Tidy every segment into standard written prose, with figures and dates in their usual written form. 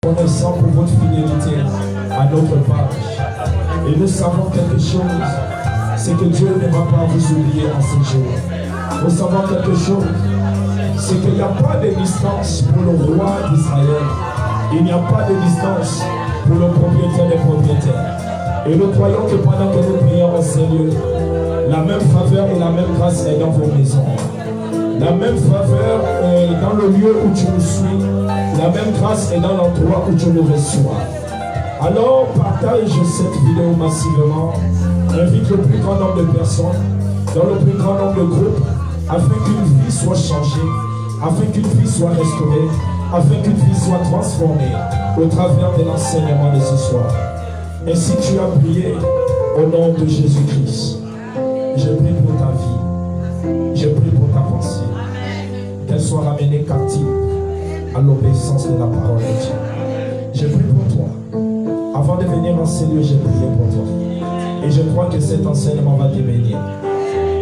Reconnaissant pour votre fidélité à notre page. Et nous savons quelque chose, c'est que Dieu ne va pas vous oublier en ce jour. Nous savons quelque chose, c'est qu'il n'y a pas de distance pour le roi d'Israël. Il n'y a pas de distance pour le propriétaire des propriétaires. Et nous croyons que pendant que nous prions au Seigneur, la même faveur et la même grâce est dans vos maisons. La même faveur est dans le lieu où tu nous suis. La même grâce est dans l'endroit où tu nous reçois. Alors partage cette vidéo massivement. Invite le plus grand nombre de personnes dans le plus grand nombre de groupes afin qu'une vie soit changée, afin qu'une vie soit restaurée, afin qu'une vie soit transformée au travers de l'enseignement de ce soir. Et si tu as prié au nom de Jésus-Christ, je prie pour ta vie, je prie pour ta pensée, qu'elle soit ramenée captive à l'obéissance de la parole de Dieu. Je prie pour toi. Avant de venir en ce lieu, j'ai prié pour toi. Et je crois que cet enseignement va te bénir.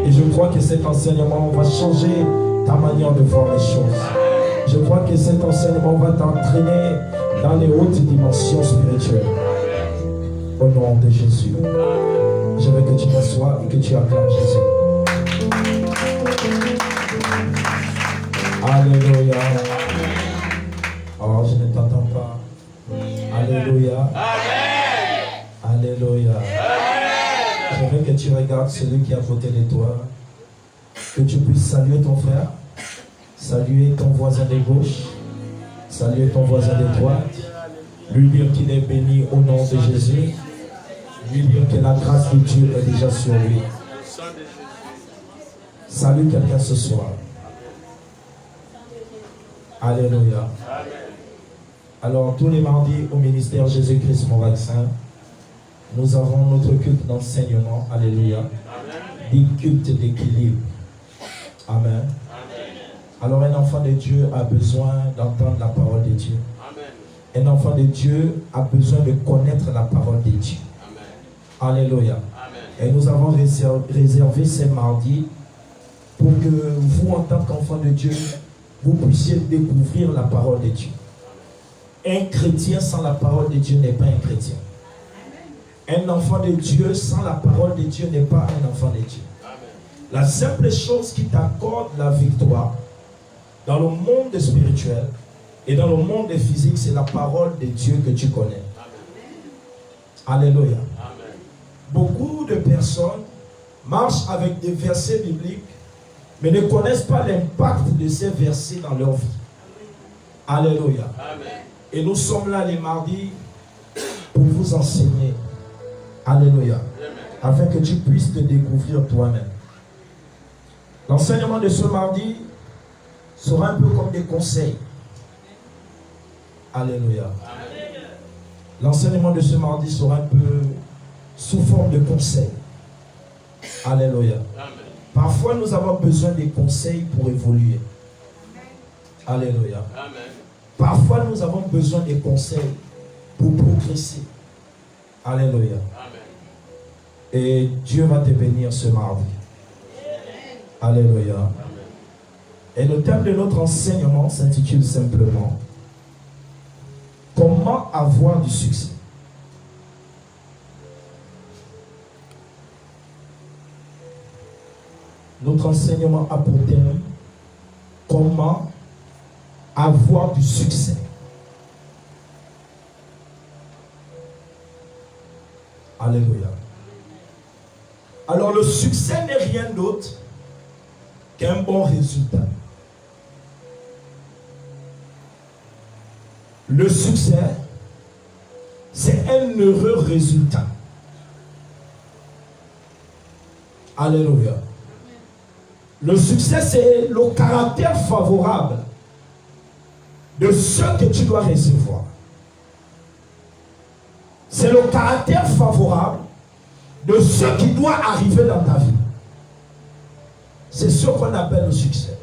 Et je crois que cet enseignement va changer ta manière de voir les choses. Je crois que cet enseignement va t'entraîner dans les hautes dimensions spirituelles. Au nom de Jésus. Je veux que tu m'assoies et que tu acclames Jésus. Alléluia. Oh, je ne t'entends pas. Alléluia. Alléluia. Je veux que tu regardes celui qui est à côté de toi. Que tu puisses saluer ton frère. Saluer ton voisin de gauche. Saluer ton voisin de droite. Lui dire qu'il est béni au nom de Jésus. Lui dire que la grâce de Dieu est déjà sur lui. Salue quelqu'un ce soir. Alléluia. Alors, tous les mardis au ministère Jésus-Christ mon vaccin, nous avons notre culte d'enseignement. Alléluia. Des cultes d'équilibre. Amen. Alors, un enfant de Dieu a besoin d'entendre la parole de Dieu. Un enfant de Dieu a besoin de connaître la parole de Dieu. Alléluia. Et nous avons réservé ces mardis pour que vous, en tant qu'enfant de Dieu, vous puissiez découvrir la parole de Dieu. Un chrétien sans la parole de Dieu n'est pas un chrétien. Un enfant de Dieu sans la parole de Dieu n'est pas un enfant de Dieu. La simple chose qui t'accorde la victoire dans le monde spirituel et dans le monde physique, c'est la parole de Dieu que tu connais. Alléluia. Beaucoup de personnes marchent avec des versets bibliques, mais ne connaissent pas l'impact de ces versets dans leur vie. Alléluia. Et nous sommes là les mardis pour vous enseigner. Alléluia. Afin que tu puisses te découvrir toi-même. L'enseignement de ce mardi sera un peu comme des conseils. Alléluia. L'enseignement de ce mardi sera un peu sous forme de conseils. Alléluia. Parfois, nous avons besoin des conseils pour évoluer. Alléluia. Parfois, nous avons besoin des conseils pour progresser. Alléluia. Et Dieu va te bénir ce mardi. Alléluia. Et le thème de notre enseignement s'intitule simplement « Comment avoir du succès ?» Notre enseignement a pour thème « Comment avoir du succès ?» Alléluia. Alors le succès n'est rien d'autre qu'un bon résultat. Le succès, c'est un heureux résultat. Alléluia. Le succès, c'est le caractère favorable de ce que tu dois recevoir. C'est le caractère favorable de ce qui doit arriver dans ta vie. C'est ce qu'on appelle le succès.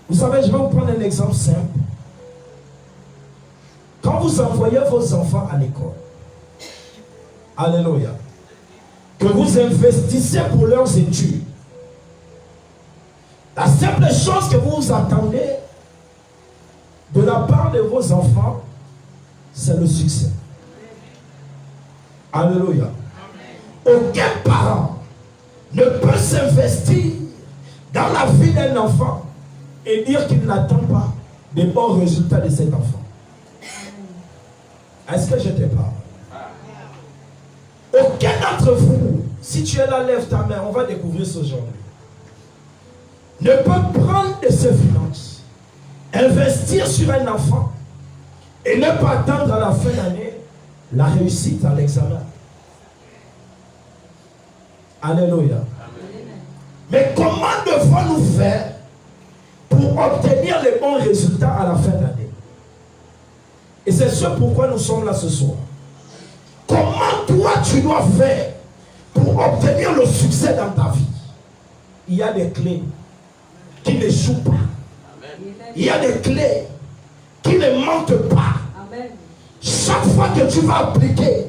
Vous savez, je vais vous prendre un exemple simple. Quand vous envoyez vos enfants à l'école, alléluia, que vous investissez pour leurs études, la simple chose que vous attendez de la part de vos enfants, c'est le succès. Alléluia. Aucun parent ne peut s'investir dans la vie d'un enfant et dire qu'il n'attend pas des bons résultats de cet enfant. Est-ce que je te parle? Aucun d'entre vous, si tu es là, lève ta main, on va découvrir ce aujourd'hui, ne peut prendre de ses finances, investir sur un enfant et ne pas attendre à la fin d'année la réussite à l'examen. Alléluia. Mais comment devons-nous faire pour obtenir les bons résultats à la fin d'année? Et c'est ce pourquoi nous sommes là ce soir. Comment toi tu dois faire pour obtenir le succès dans ta vie? Il y a des clés qui n'échouent pas. Il y a des clés qui ne mentent pas. Amen. Chaque fois que tu vas appliquer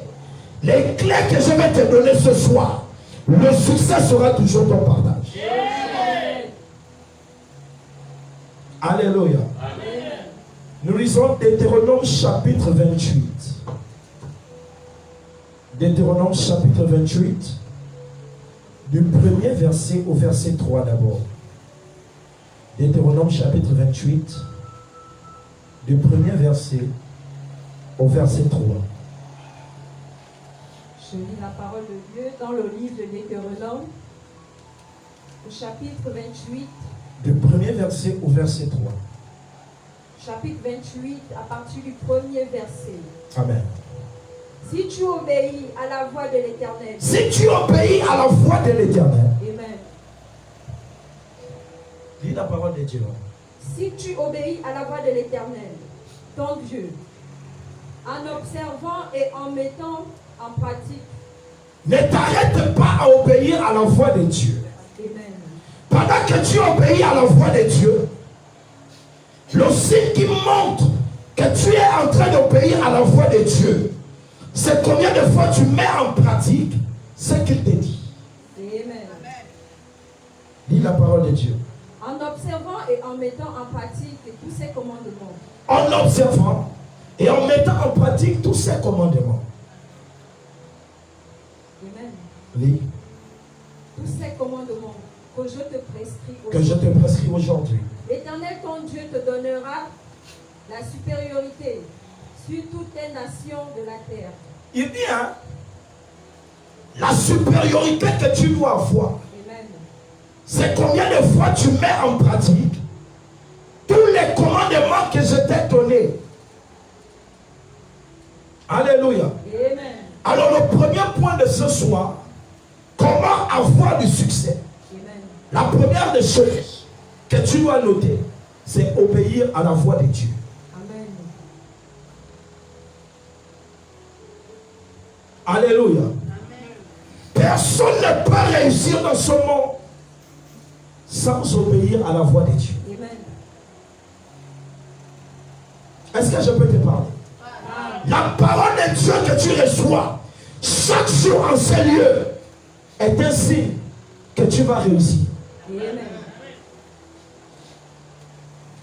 les clés que je vais te donner ce soir, le succès sera toujours ton partage. Amen. Alléluia. Amen. Nous lisons Deutéronome chapitre 28. Deutéronome chapitre 28, du premier verset au verset 3 d'abord. Deutéronome chapitre 28, du premier verset au verset 3. Je lis la parole de Dieu dans le livre de Deutéronome, au chapitre 28. Du premier verset au verset 3. Chapitre 28, à partir du premier verset. Amen. Si tu obéis à la voix de l'Éternel. Si tu obéis à la voix de l'Éternel. Amen. Lis la parole de Dieu. Si tu obéis à la voix de l'Éternel, ton Dieu, en observant et en mettant en pratique. Ne t'arrête pas à obéir à la voix de Dieu. Amen. Pendant que tu obéis à la voix de Dieu, le signe qui montre que tu es en train d'obéir à la voix de Dieu, c'est combien de fois tu mets en pratique ce qu'il te dit. Amen. Lis la parole de Dieu. En observant et en mettant en pratique tous ces commandements. En observant et en mettant en pratique tous ces commandements. Amen. Lis. Tous ces commandements que je te prescris aujourd'hui. Que je te prescris aujourd'hui. L'Éternel ton Dieu te donnera la supériorité sur toutes les nations de la terre. Il dit, hein, la supériorité que tu dois avoir, c'est combien de fois tu mets en pratique tous les commandements que je t'ai donnés. Alléluia. Amen. Alors le premier point de ce soir, comment avoir du succès? Amen. La première des choses que tu dois noter, c'est obéir à la voix de Dieu. Amen. Alléluia. Amen. Personne ne peut réussir dans ce monde sans obéir à la voix de Dieu. Amen. Est-ce que je peux te parler? La parole de Dieu que tu reçois chaque jour en ces lieux est un signe que tu vas réussir. Amen.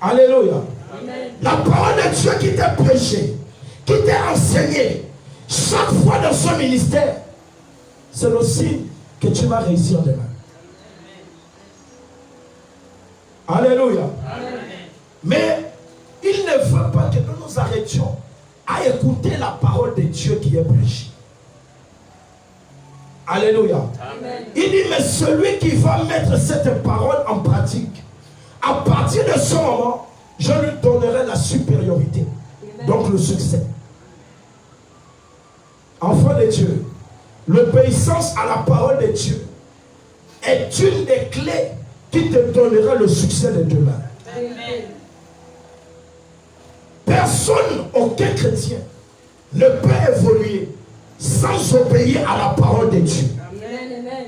Alléluia. Amen. La parole de Dieu qui t'a prêché, qui t'a enseigné chaque fois dans son ministère, c'est le signe que tu vas réussir demain. Alléluia. Amen. Mais il ne veut pas que nous nous arrêtions à écouter la parole de Dieu qui est prêchée. Alléluia. Amen. Il dit, mais celui qui va mettre cette parole en pratique, à partir de ce moment, je lui donnerai la supériorité. Amen. Donc le succès. Enfant de Dieu, l'obéissance à la parole de Dieu est une des clés qui te donnera le succès de demain. Amen. Personne, aucun chrétien, ne peut évoluer sans obéir à la parole de Dieu. Amen.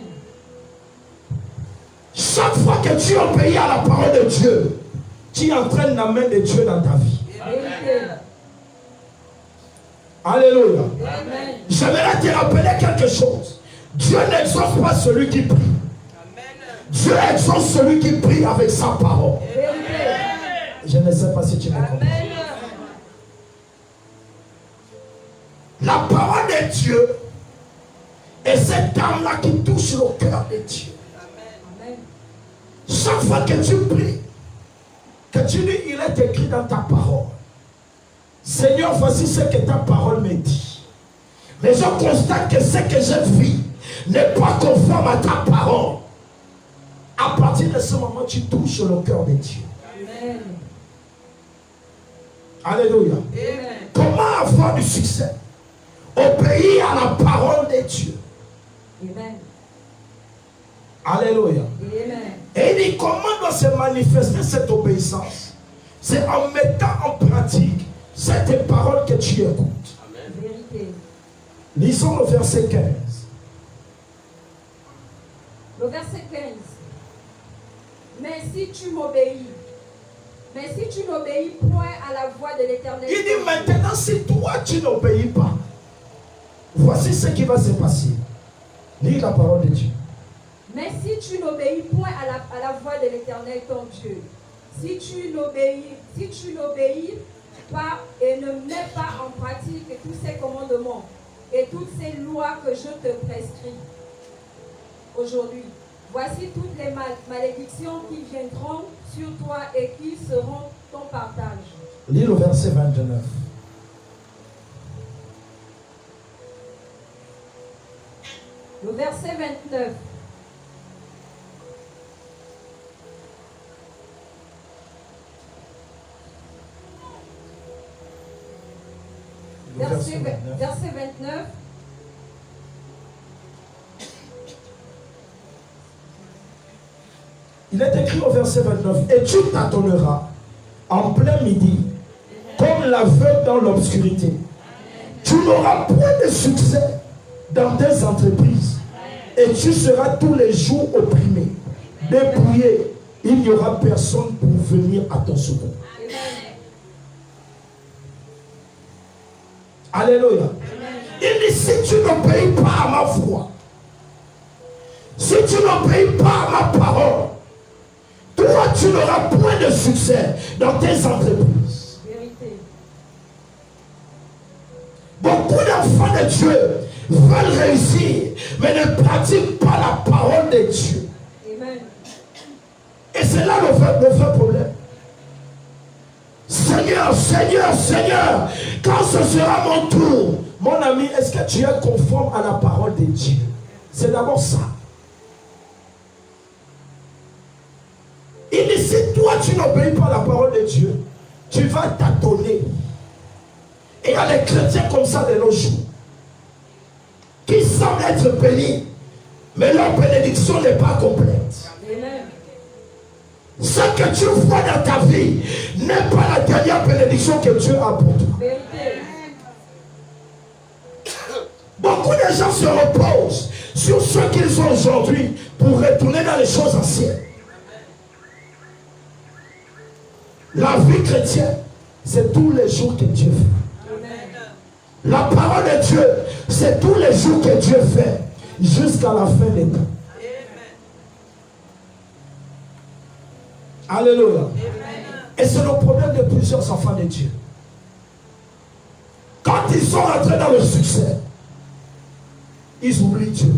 Chaque fois que tu obéis à la parole de Dieu, tu entraînes la main de Dieu dans ta vie. Amen. Alléluia. Amen. J'aimerais te rappeler quelque chose. Dieu n'exauce pas celui qui prie. Dieu exauce celui qui prie avec sa parole. Amen. Je ne sais pas si tu me comprends. La parole de Dieu est cette âme-là qui touche le cœur de Dieu. Amen. Chaque fois que tu pries, que tu dis, il est écrit dans ta parole. Seigneur, voici ce que ta parole me dit. Mais je constate que ce que je vis n'est pas conforme à ta parole. À partir de ce moment, tu touches le cœur de Dieu. Amen. Alléluia. Amen. Comment avoir du succès? Obéir à la parole de Dieu. Amen. Alléluia. Amen. Et il dit comment doit se manifester cette obéissance? C'est en mettant en pratique cette parole que tu écoutes. Amen. Vérité. Lisons le verset 15. Le verset 15. Mais si tu m'obéis, mais si tu n'obéis point à la voix de l'Éternel. Il dit maintenant, si toi tu n'obéis pas, voici ce qui va se passer. Lis la parole de Dieu. Mais si tu n'obéis point à la voix de l'Éternel ton Dieu, si tu n'obéis pas et ne mets pas en pratique tous ces commandements et toutes ces lois que je te prescris aujourd'hui, voici toutes les malédictions qui viendront sur toi et qui seront ton partage. Lis le verset 29. Le verset 29. Verset 29. Il est écrit au verset 29. Et tu tâtonneras en plein midi, comme l'aveugle dans l'obscurité. Tu n'auras point de succès dans tes entreprises. Et tu seras tous les jours opprimé, dépouillé. Il n'y aura personne pour venir à ton secours. Alléluia. Il dit, si tu n'obéis pas à ma voix, si tu n'obéis pas à ma parole, toi tu n'auras point de succès dans tes entreprises. Vérité. Beaucoup d'enfants de Dieu veulent réussir, mais ne pratiquent pas la parole de Dieu. Amen. Et c'est là le vrai problème. Seigneur, Seigneur, Seigneur, quand ce sera mon tour, mon ami, est-ce que tu es conforme à la parole de Dieu? C'est d'abord ça. Il dit, si toi tu n'obéis pas à la parole de Dieu, tu vas tâtonner. Et il y a des chrétiens comme ça de nos jours, qui semblent être bénis, mais leur bénédiction n'est pas complète. Amen. Ce que tu vois dans ta vie n'est pas la dernière bénédiction que Dieu a pour toi. Vérité. Beaucoup de gens se reposent sur ce qu'ils ont aujourd'hui pour retourner dans les choses anciennes. La vie chrétienne, c'est tous les jours que Dieu fait. Amen. La parole de Dieu, c'est tous les jours que Dieu fait jusqu'à la fin des temps. Alléluia. Amen. Et c'est le problème de plusieurs enfants de Dieu. Quand ils sont rentrés dans le succès, ils oublient Dieu.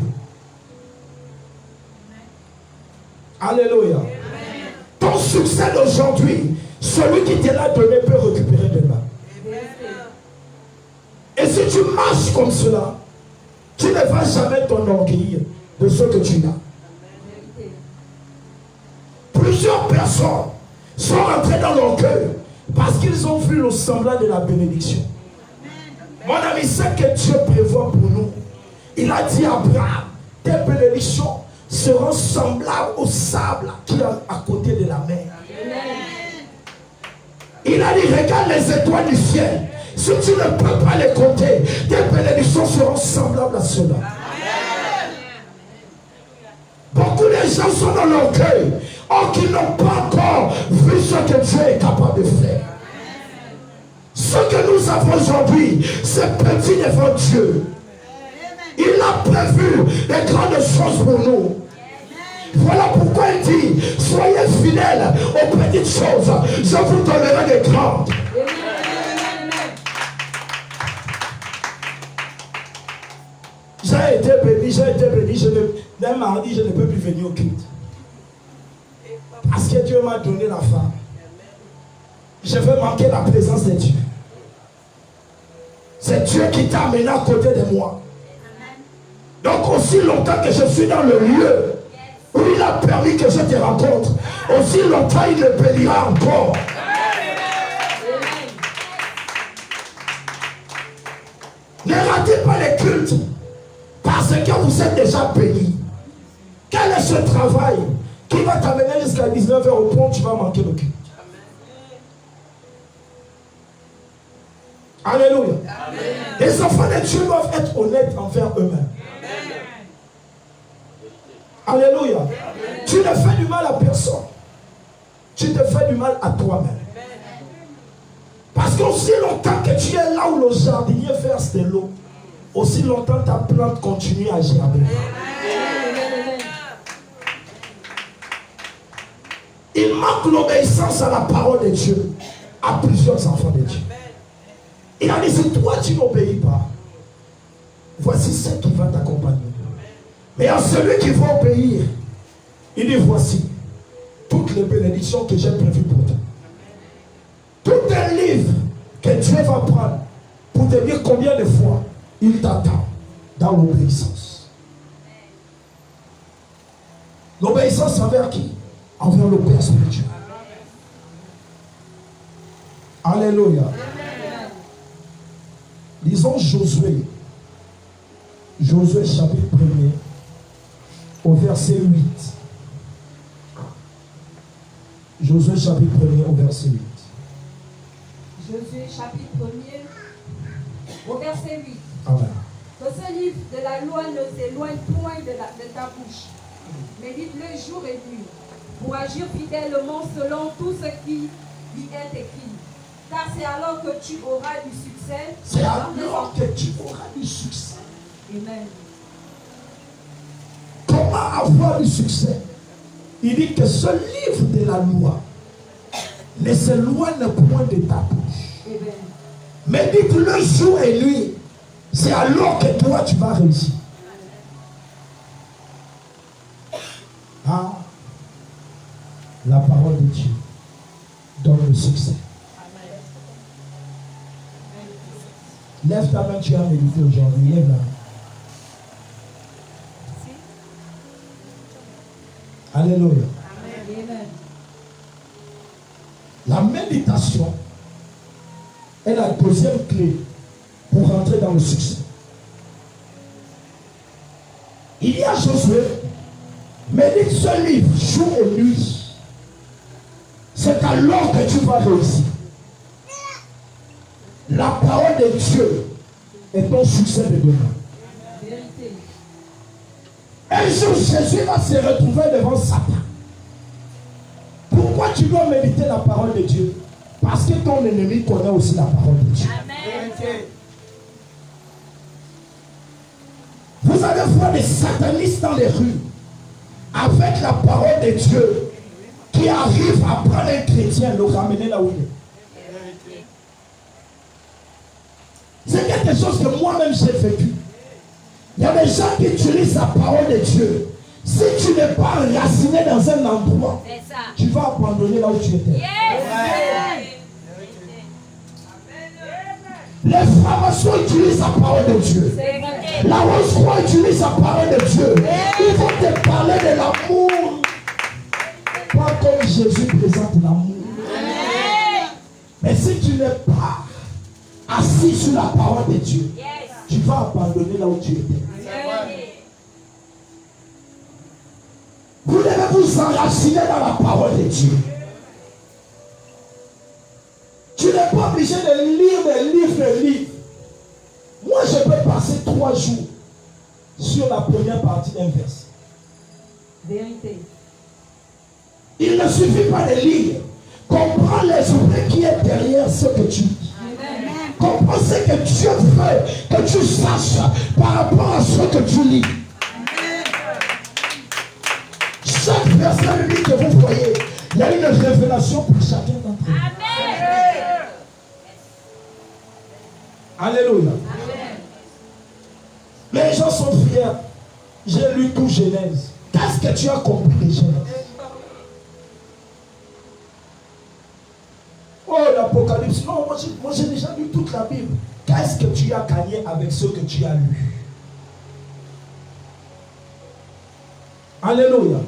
Alléluia. Amen. Ton succès d'aujourd'hui, celui qui te l'a donné peut récupérer demain. Et si tu marches comme cela, tu ne vas jamais t'enorgueillir de ce que tu as. Plusieurs personnes sont rentrées dans leur cœur parce qu'ils ont vu le semblant de la bénédiction. Mon ami, ce que Dieu prévoit pour nous, il a dit à Abraham, tes bénédictions seront semblables au sable qui est à côté de la mer. Il a dit, regarde les étoiles du ciel. Si tu ne peux pas les compter, tes bénédictions seront semblables à cela. Beaucoup de gens sont dans leur cœur, or qui n'ont pas encore vu ce que Dieu est capable de faire. Ce que nous avons aujourd'hui, c'est petit devant Dieu. Il a prévu des grandes choses pour nous. Voilà pourquoi il dit, soyez fidèles aux petites choses, je vous donnerai des grandes. j'ai été béni. Dès mardi, je ne peux plus venir au culte. Parce que Dieu m'a donné la femme. Je vais manquer la présence de Dieu. C'est Dieu qui t'a amené à côté de moi. Donc aussi longtemps que je suis dans le lieu où il a permis que je te rencontre, aussi longtemps il le bénira encore. Ne ratez pas les cultes parce que vous êtes déjà bénis. Quel est ce travail qui va t'amener jusqu'à 19h au point où tu vas manquer le culte? Alléluia. Amen. Les enfants de Dieu doivent être honnêtes envers eux-mêmes. Alléluia. Amen. Tu ne fais du mal à personne. Tu te fais du mal à toi-même. Parce qu'aussi longtemps que tu es là où le jardinier verse de l'eau, aussi longtemps ta plante continue à germer. Il manque l'obéissance à la parole de Dieu à plusieurs enfants de Dieu. Il a dit, si toi tu n'obéis pas, voici ce qui va t'accompagner. Mais à celui qui va obéir, il dit, voici toutes les bénédictions que j'ai prévues pour toi. Tout un livre que Dieu va prendre pour te dire combien de fois il t'attend dans l'obéissance. L'obéissance envers qui? Envers le Père spirituel. Alléluia. Lisons Josué. Josué chapitre 1er au verset 8. Josué chapitre 1er au verset 8. Josué chapitre 1er au verset 8. Amen. Que ce livre de la loi ne s'éloigne point de ta bouche. Médite-le jour et nuit pour agir fidèlement selon tout ce qui y est écrit. Car c'est alors que tu auras du succès. C'est alors que tu auras du succès. Amen. Comment avoir du succès? Il dit que ce livre de la loi ne s'éloigne point de ta bouche. Amen. Médite-le jour et nuit. C'est alors que toi tu vas réussir. Ah, la parole de Dieu donne le succès. Lève ta main, tu as médité aujourd'hui. Lève la main. Alléluia. Amen. La méditation est la deuxième clé pour rentrer dans le succès. Il y a Josué, médite ce livre jour et nuit. C'est alors que tu vas réussir. La parole de Dieu est ton succès de demain. Vérité. Un jour, Jésus va se retrouver devant Satan. Pourquoi tu dois méditer la parole de Dieu? Parce que ton ennemi connaît aussi la parole de Dieu. Amen. Vous allez voir des satanistes dans les rues avec la parole de Dieu qui arrivent à prendre un chrétien et le ramener là où il est. C'est quelque chose que moi-même j'ai vécu. Il y a des gens qui utilisent la parole de Dieu. Si tu n'es pas enraciné dans un endroit, tu vas abandonner là où tu étais. Les francs-maçons utilisent la parole de Dieu. La Rose-Croix utilise la parole de Dieu. Ils vont te parler de l'amour. Pas comme Jésus présente l'amour. Mais si tu n'es pas assis sur la parole de Dieu, tu vas abandonner là où tu étais. Vous devez vous enraciner dans la parole de Dieu. Tu n'es pas obligé de lire des livres. Moi, je peux passer 3 jours sur la première partie d'un verset. Vérité. Il ne suffit pas de lire. Comprends l'esprit qui est derrière ce que tu dis. Comprends ce que Dieu veut que tu saches par rapport à ce que tu lis. Chaque verset biblique que vous voyez, il y a une révélation pour chacun d'entre vous. Alléluia. Amen. Mais Les gens sont fiers. J'ai lu tout Genèse. Qu'est-ce que tu as compris de Genèse? Oh, l'Apocalypse. Non, moi j'ai déjà lu toute la Bible. Qu'est-ce que tu as gagné avec ce que tu as lu? Alléluia.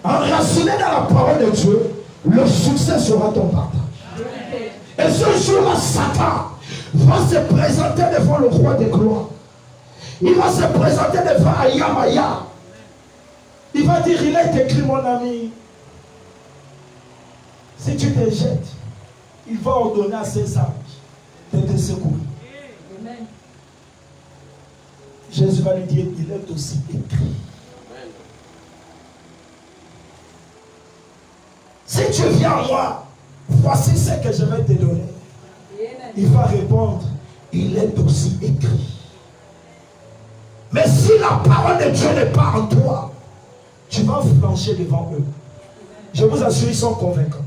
Enraciné dans la parole de Dieu, le succès sera ton partage. Et ce jour-là, Satan va se présenter devant le roi des gloires. Il va se présenter devant Ayamaya. Il va dire, il est écrit, mon ami, si tu te jettes, il va ordonner à ses anges de te secourir. Amen. Jésus va lui dire, il est aussi écrit. Amen. Si tu viens à moi, voici ce que je vais te donner. Amen. Il va répondre, il est aussi écrit. Mais si la parole de Dieu n'est pas en toi, tu vas flancher devant eux. Je vous assure, ils sont convaincants.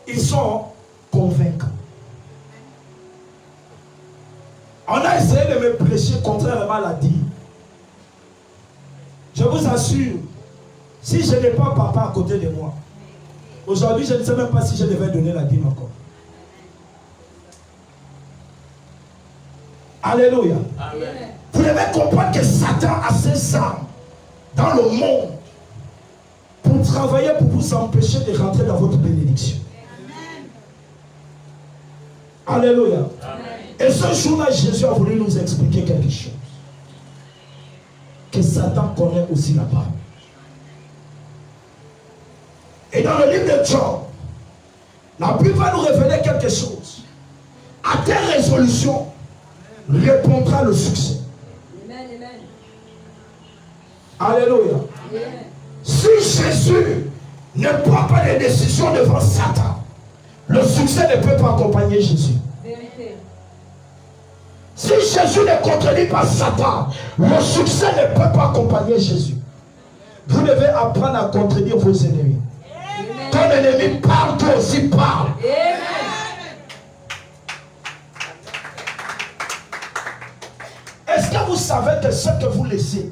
Ils sont convaincants. On a essayé de me prêcher contrairement à la dire. Je vous assure, si je n'ai pas papa à côté de moi, aujourd'hui je ne sais même pas si je devais donner la dîme encore. Alléluia. Amen. Vous devez comprendre que Satan a ses armes dans le monde pour travailler, pour vous empêcher de rentrer dans votre bénédiction. Amen. Alléluia. Amen. Et ce jour-là, Jésus a voulu nous expliquer quelque chose. Que Satan connaît aussi la parole. Et dans le livre de Job, la Bible va nous révéler quelque chose. À tes résolutions répondra le succès. Amen, amen. Alléluia. Amen. Si Jésus ne prend pas les décisions devant Satan, le succès ne peut pas accompagner Jésus. Vérité. Si Jésus ne contredit pas Satan, le succès ne peut pas accompagner Jésus. Vous devez apprendre à contredire vos ennemis. Amen. Ton ennemi parle, toi aussi parle. Amen. Est-ce que vous savez que ce que vous laissez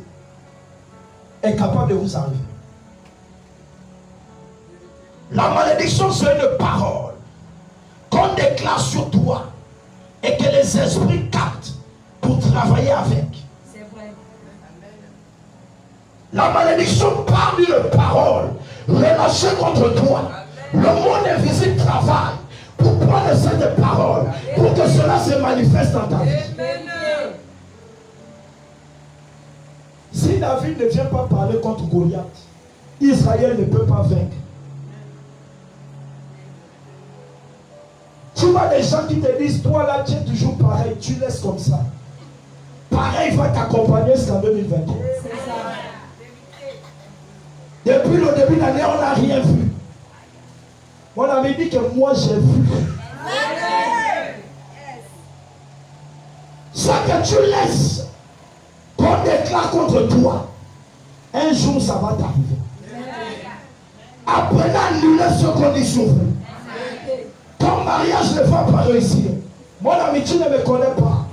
est capable de vous arriver? La malédiction, c'est une parole qu'on déclare sur toi et que les esprits captent pour travailler avec. C'est vrai. La malédiction parle d'une parole relâchée contre toi. Le monde invisible travaille pour prendre cette parole, pour que cela se manifeste dans ta vie. Si David ne vient pas parler contre Goliath, Israël ne peut pas vaincre. Tu vois des gens qui te disent, toi là tu es toujours pareil, tu laisses comme ça. Pareil va t'accompagner jusqu'en 2023. Depuis le début de l'année, on n'a rien vu. On avait dit que moi j'ai vu. Ce que tu laisses, qu'on déclare contre toi, un jour ça va t'arriver. Apprenez à annuler ce qu'on dit sur vous. Ton mariage ne va pas réussir. Mon ami, tu ne me connais pas.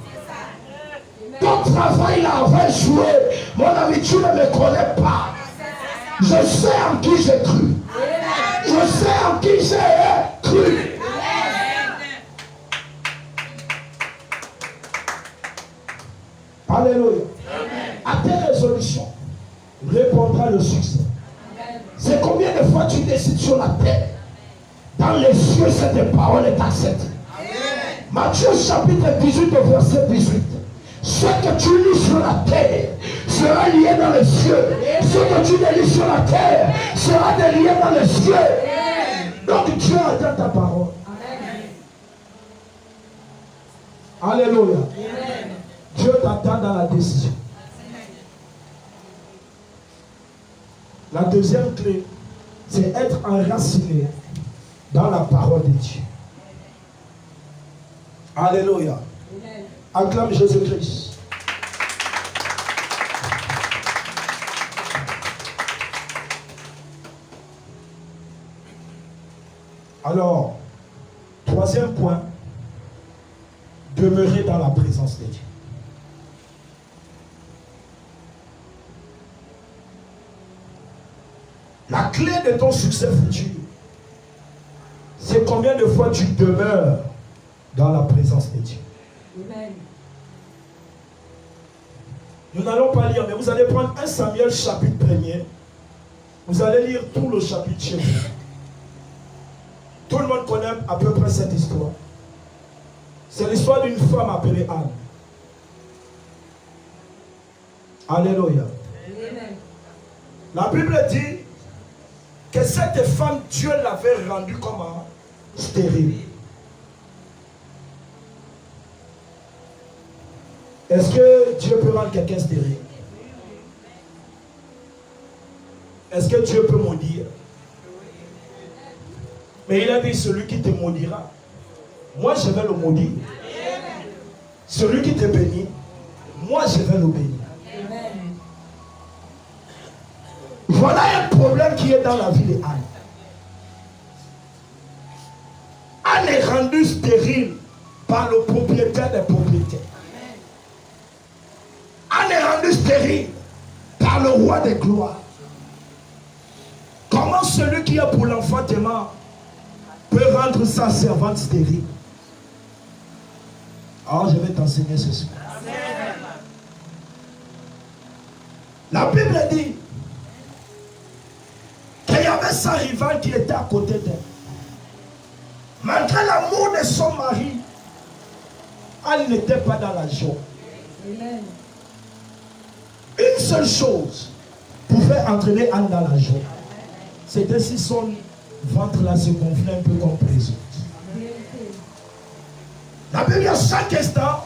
Ton travail là va échouer. Mon ami, tu ne me connais pas. Je sais en qui j'ai cru. Je sais en qui j'ai cru. Alléluia. À tes résolutions répondra le succès. C'est combien de fois tu décides sur la terre. Dans les cieux, cette parole est acceptée. Matthieu chapitre 18, verset 18. Ce que tu lis sur la terre sera lié dans les cieux. Ce que tu délies sur la terre sera délié dans les cieux. Donc Dieu attend ta parole. Alléluia. Dieu t'attend dans la décision. La deuxième clé, c'est être enraciné dans la parole de Dieu. Alléluia. Acclame Jésus-Christ. Alors, troisième point, demeurer dans la présence de Dieu. La clé de ton succès futur, c'est combien de fois tu demeures dans la présence de Dieu. Amen. Nous n'allons pas lire, mais vous allez prendre 1 Samuel chapitre 1er. Vous allez lire tout le chapitre chez vous. Tout le monde connaît à peu près cette histoire. C'est l'histoire d'une femme appelée Anne. Alléluia. Amen. La Bible dit que cette femme, Dieu l'avait rendue comme stérile. Est-ce que Dieu peut rendre quelqu'un stérile? Est-ce que Dieu peut maudire? Mais il a dit, celui qui te maudira, moi je vais le maudire. Celui qui te bénit, moi je vais le bénir. Voilà un problème qui est dans la vie de Anne. Anne est rendue stérile par le propriétaire des propriétaires. Anne est rendue stérile par le roi des gloires. Comment celui qui est pour l'enfantement peut rendre sa servante stérile? Alors je vais t'enseigner ce soir. La Bible dit qu'il y avait sa rivale qui était à côté d'elle. Malgré l'amour de son mari, elle n'était pas dans la joie. Amen. Une seule chose pouvait entraîner Anne dans la joie. C'était si son ventre là se gonflait un peu comme les autres. La Bible, à chaque instant,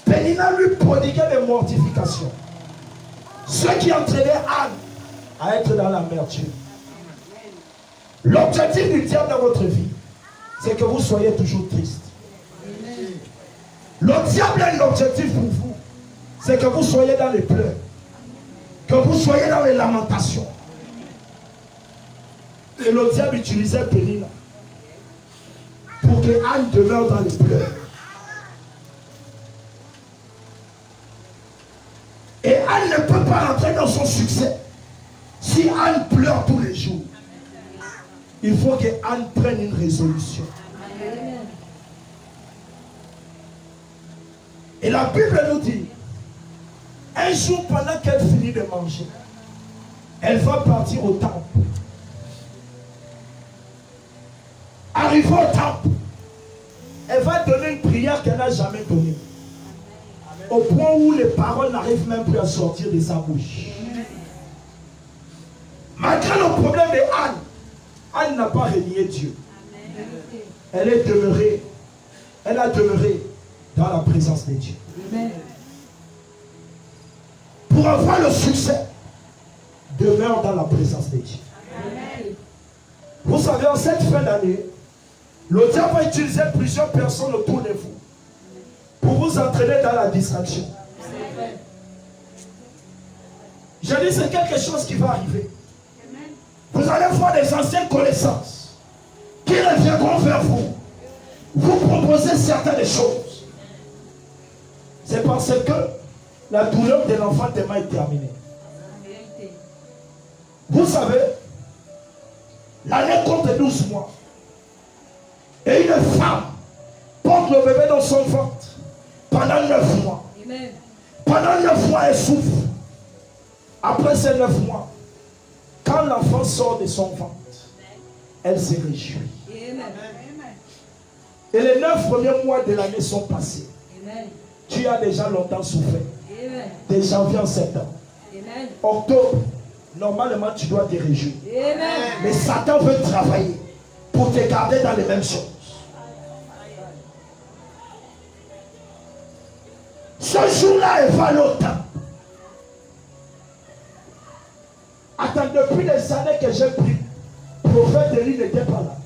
Pénina lui prodiguait des mortifications. Ce qui entraînait Anne à être dans l'amertume. L'objectif du diable dans votre vie, c'est que vous soyez toujours triste. Le diable a un objectif pour vous, c'est que vous soyez dans les pleurs, que vous soyez dans les lamentations. Et le diable utilisait Pénina pour que Anne demeure dans les pleurs. Et Anne ne peut pas rentrer dans son succès si Anne pleure tous les jours. Il faut que Anne prenne une résolution. Et la Bible nous dit, un jour pendant qu'elle finit de manger, elle va partir au temple. Arrivée au temple, elle va donner une prière qu'elle n'a jamais donnée. Au point où les paroles n'arrivent même plus à sortir de sa bouche. Malgré le problème de Anne, Anne n'a pas renié Dieu. Elle est demeurée, elle a demeuré dans la présence de Dieu. Pour avoir le succès, demeure dans la présence de Dieu. Vous savez, en cette fin d'année, le diable va utiliser plusieurs personnes autour de vous pour vous entraîner dans la distraction. Je dis, c'est quelque chose qui va arriver. Vous allez voir des anciennes connaissances qui reviendront vers vous, vous proposer certaines choses. C'est parce que la douleur de l'enfantement est terminée. Vous savez, l'année compte 12 mois. Et une femme porte le bébé dans son ventre pendant 9 mois. Amen. Pendant 9 mois, elle souffre. Après ces 9 mois, quand l'enfant sort de son ventre, elle se réjouit. Amen. Et les 9 premiers mois de l'année sont passés. Amen. Tu as déjà longtemps souffert. Amen. De janvier en septembre. Amen. Octobre, normalement tu dois te réjouir. Amen. Mais Satan veut travailler pour te garder dans les mêmes choses. Ce jour-là, elle va aller au temple. Attends, depuis des années que j'ai pris, le prophète Élie n'était pas là.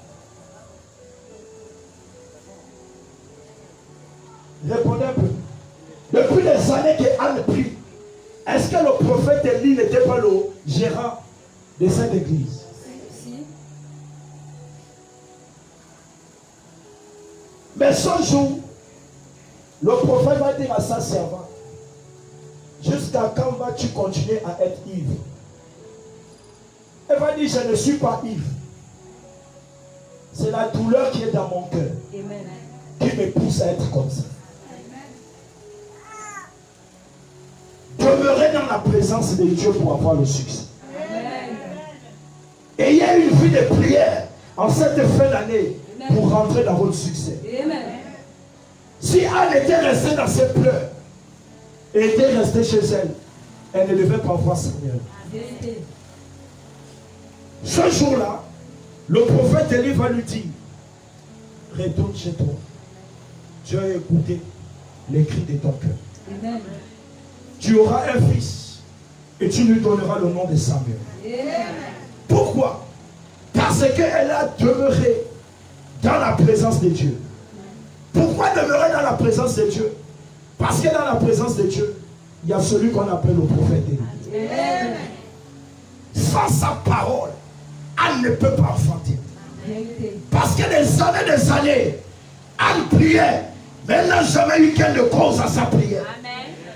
Répondez un peu. Depuis des années que Anne prie, est-ce que le prophète Élie n'était pas le gérant de cette église? Si. Mais ce jour, Le prophète va dire à sa servante, jusqu'à quand vas-tu continuer à être ivre? Elle va dire, je ne suis pas ivre. C'est la douleur qui est dans mon cœur qui me pousse à être comme ça. Demeurez dans la présence de Dieu pour avoir le succès. Ayez une vie de prière en cette fin d'année pour rentrer dans votre succès. Si Anne était restée dans ses pleurs et était restée chez elle, elle ne devait pas voir Samuel. Ce jour-là, le prophète Élie va lui dire, retourne chez toi. Tu as écouté les cris de ton cœur. Tu auras un fils et tu lui donneras le nom de Samuel. Pourquoi? Parce qu'elle a demeuré dans la présence de Dieu. Pourquoi demeurer dans la présence de Dieu? Parce que dans la présence de Dieu, il y a celui qu'on appelle le prophète Élie. Sans sa parole, Anne ne peut pas enfanter. Parce que des années, Anne priait, mais elle n'a jamais eu qu'elle ne cause à sa prière.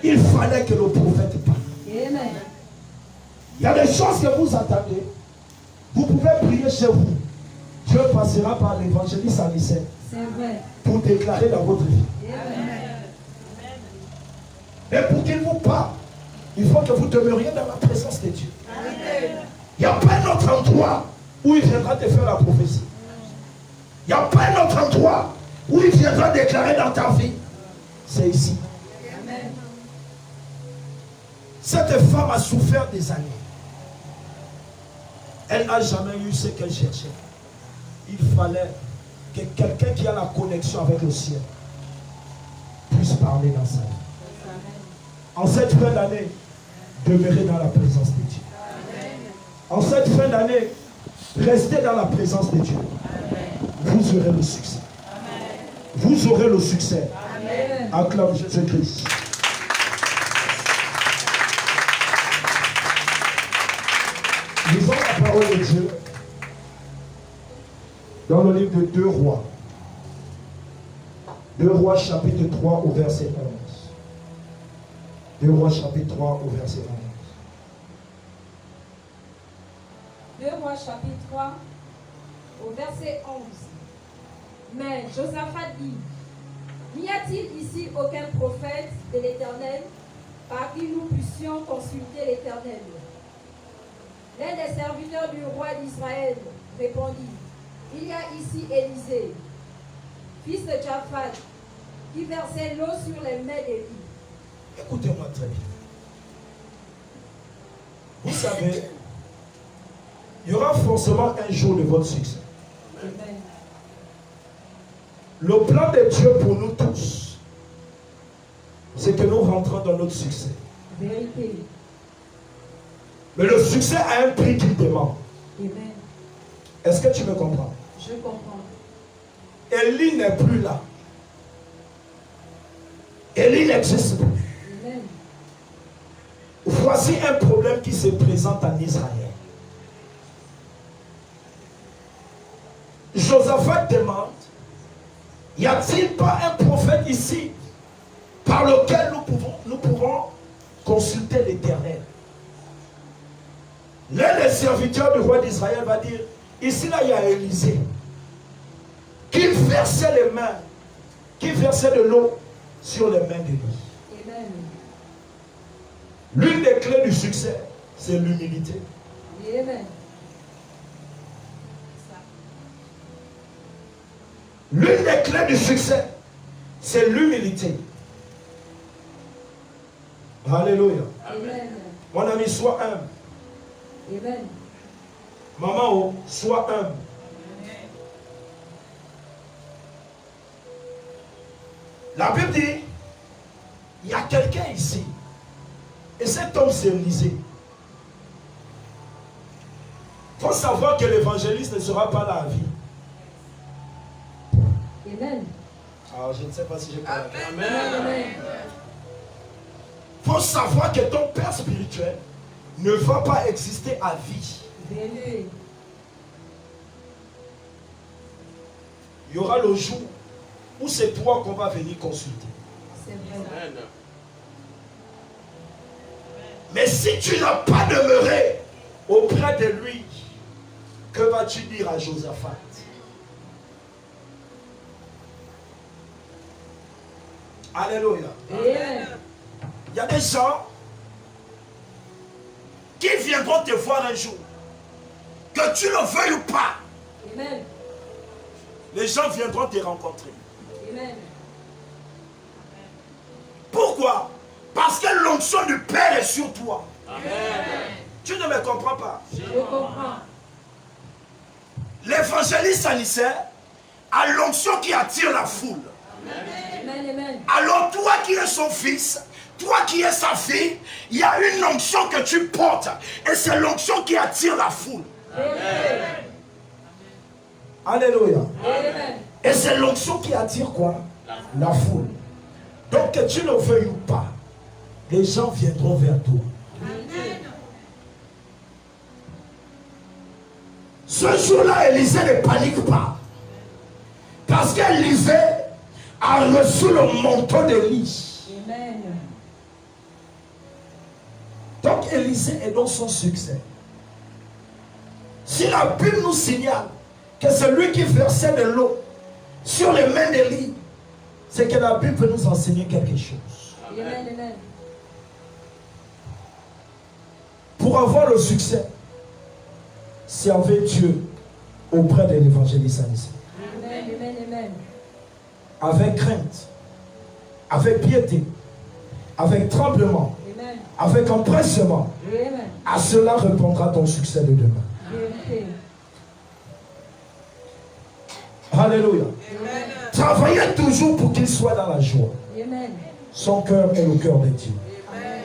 Il fallait que le prophète parle. Il y a des choses que vous attendez. Vous pouvez prier chez vous. Dieu passera par l'évangéliste à Nice pour déclarer dans votre vie. Mais pour qu'il vous parle, il faut que vous demeuriez dans la présence de Dieu. Il n'y a pas un autre endroit où il viendra te faire la prophétie. Il n'y a pas un autre endroit où il viendra déclarer dans ta vie. C'est ici. Cette femme a souffert des années. Elle n'a jamais eu ce qu'elle cherchait. Il fallait que quelqu'un qui a la connexion avec le ciel puisse parler dans sa vie. En cette fin d'année, demeurez dans la présence de Dieu. En cette fin d'année, restez dans la présence de Dieu. Vous aurez le succès. Vous aurez le succès. Acclame Jésus-Christ. Lisons la parole de Dieu dans le livre de 2 Rois. 2 Rois chapitre 3 au verset 11. 2 Rois chapitre 3 au verset 11. 2 Rois chapitre 3 au verset 11. Mais Josaphat dit, n'y a-t-il ici aucun prophète de l'Éternel par qui nous puissions consulter l'Éternel? L'un des serviteurs du roi d'Israël répondit, il y a ici Élisée, fils de Japhat, qui versait l'eau sur les mains d'Élie. Écoutez-moi très bien. Vous savez, il y aura forcément un jour de votre succès. Amen. Le plan de Dieu pour nous tous, c'est que nous rentrons dans notre succès. Vérité. Mais le succès a un prix qu'il demande. Amen. Est-ce que tu me comprends? Je comprends. Élie n'est plus là. Élie n'existe plus. Amen. Voici un problème qui se présente en Israël. Josaphat demande, y a-t-il pas un prophète ici par lequel nous pouvons consulter l'Éternel? L'un des serviteurs du roi d'Israël va dire, ici là il y a Élisée qui versait les mains, qui versait de l'eau sur les mains d'Élie. Amen. L'une des clés du succès, c'est l'humilité. Amen. L'une des clés du succès, c'est l'humilité. Alléluia. Amen. Mon ami, sois humble. Amen. Maman, sois humble. La Bible dit, il y a quelqu'un ici. Et cet homme, c'est Élisée. Il faut savoir que l'évangéliste ne sera pas là à vie. Amen. Alors, je ne sais pas si j'ai parlé. Amen. Il faut savoir que ton père spirituel ne va pas exister à vie. Vérité. Il y aura le jour où c'est toi qu'on va venir consulter. C'est vrai. Mais si tu n'as pas demeuré auprès de lui, que vas-tu dire à Josaphat? Alléluia. Amen. Il y a des gens qui viendront te voir un jour. Que tu le veuilles ou pas. Amen. Les gens viendront te rencontrer. Amen. Pourquoi? Parce que l'onction du Père est sur toi. Amen. Tu ne me comprends pas. Je comprends. L'évangéliste Anicet a l'onction qui attire la foule. Amen. Amen. Alors toi qui es son fils, toi qui es sa fille, il y a une onction que tu portes. Et c'est l'onction qui attire la foule. Amen. Alléluia. Amen. Et c'est l'onction qui attire quoi? La foule. Donc que tu le veuilles ou pas, les gens viendront vers toi. Ce jour-là, Élisée ne panique pas. Parce qu'Élisée a reçu le manteau d'Élie. Amen. Donc Élisée est dans son succès. Si la Bible nous signale que c'est lui qui versait de l'eau sur les mains d'Élie, c'est que la Bible peut nous enseigner quelque chose. Amen. Amen. Pour avoir le succès, servez Dieu auprès de l'évangéliste Anicet. Amen. Amen. Amen. Avec crainte, avec piété, avec tremblement, Amen. avec empressement. Amen. À cela répondra ton succès de demain. Vérité. Alléluia. Amen. Travaillez toujours pour qu'il soit dans la joie. Amen. Son cœur est le cœur de Dieu. Amen.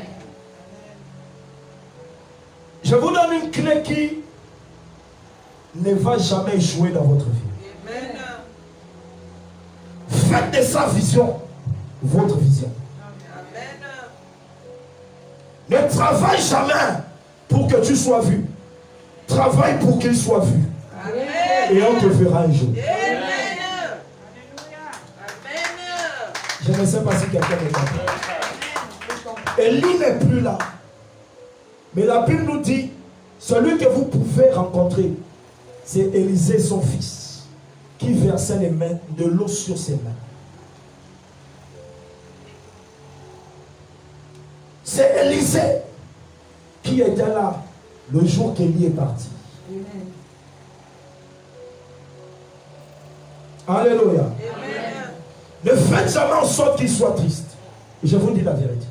Je vous donne une clé qui ne va jamais jouer dans votre vie. Amen. Faites de sa vision votre vision. Ne travaille jamais pour que tu sois vu. Travaille pour qu'il soit vu. Amen. Et on te verra un jour. Amen. Je ne sais pas si quelqu'un est d'accord. Élie n'est plus là. Mais la Bible nous dit, celui que vous pouvez rencontrer, c'est Élisée, son fils, qui versait les mains, de l'eau sur ses mains. C'est Élisée qui était là le jour qu'Élie est parti. Amen. Alléluia. Amen. Ne faites jamais en sorte qu'il soit triste. Je vous dis la vérité.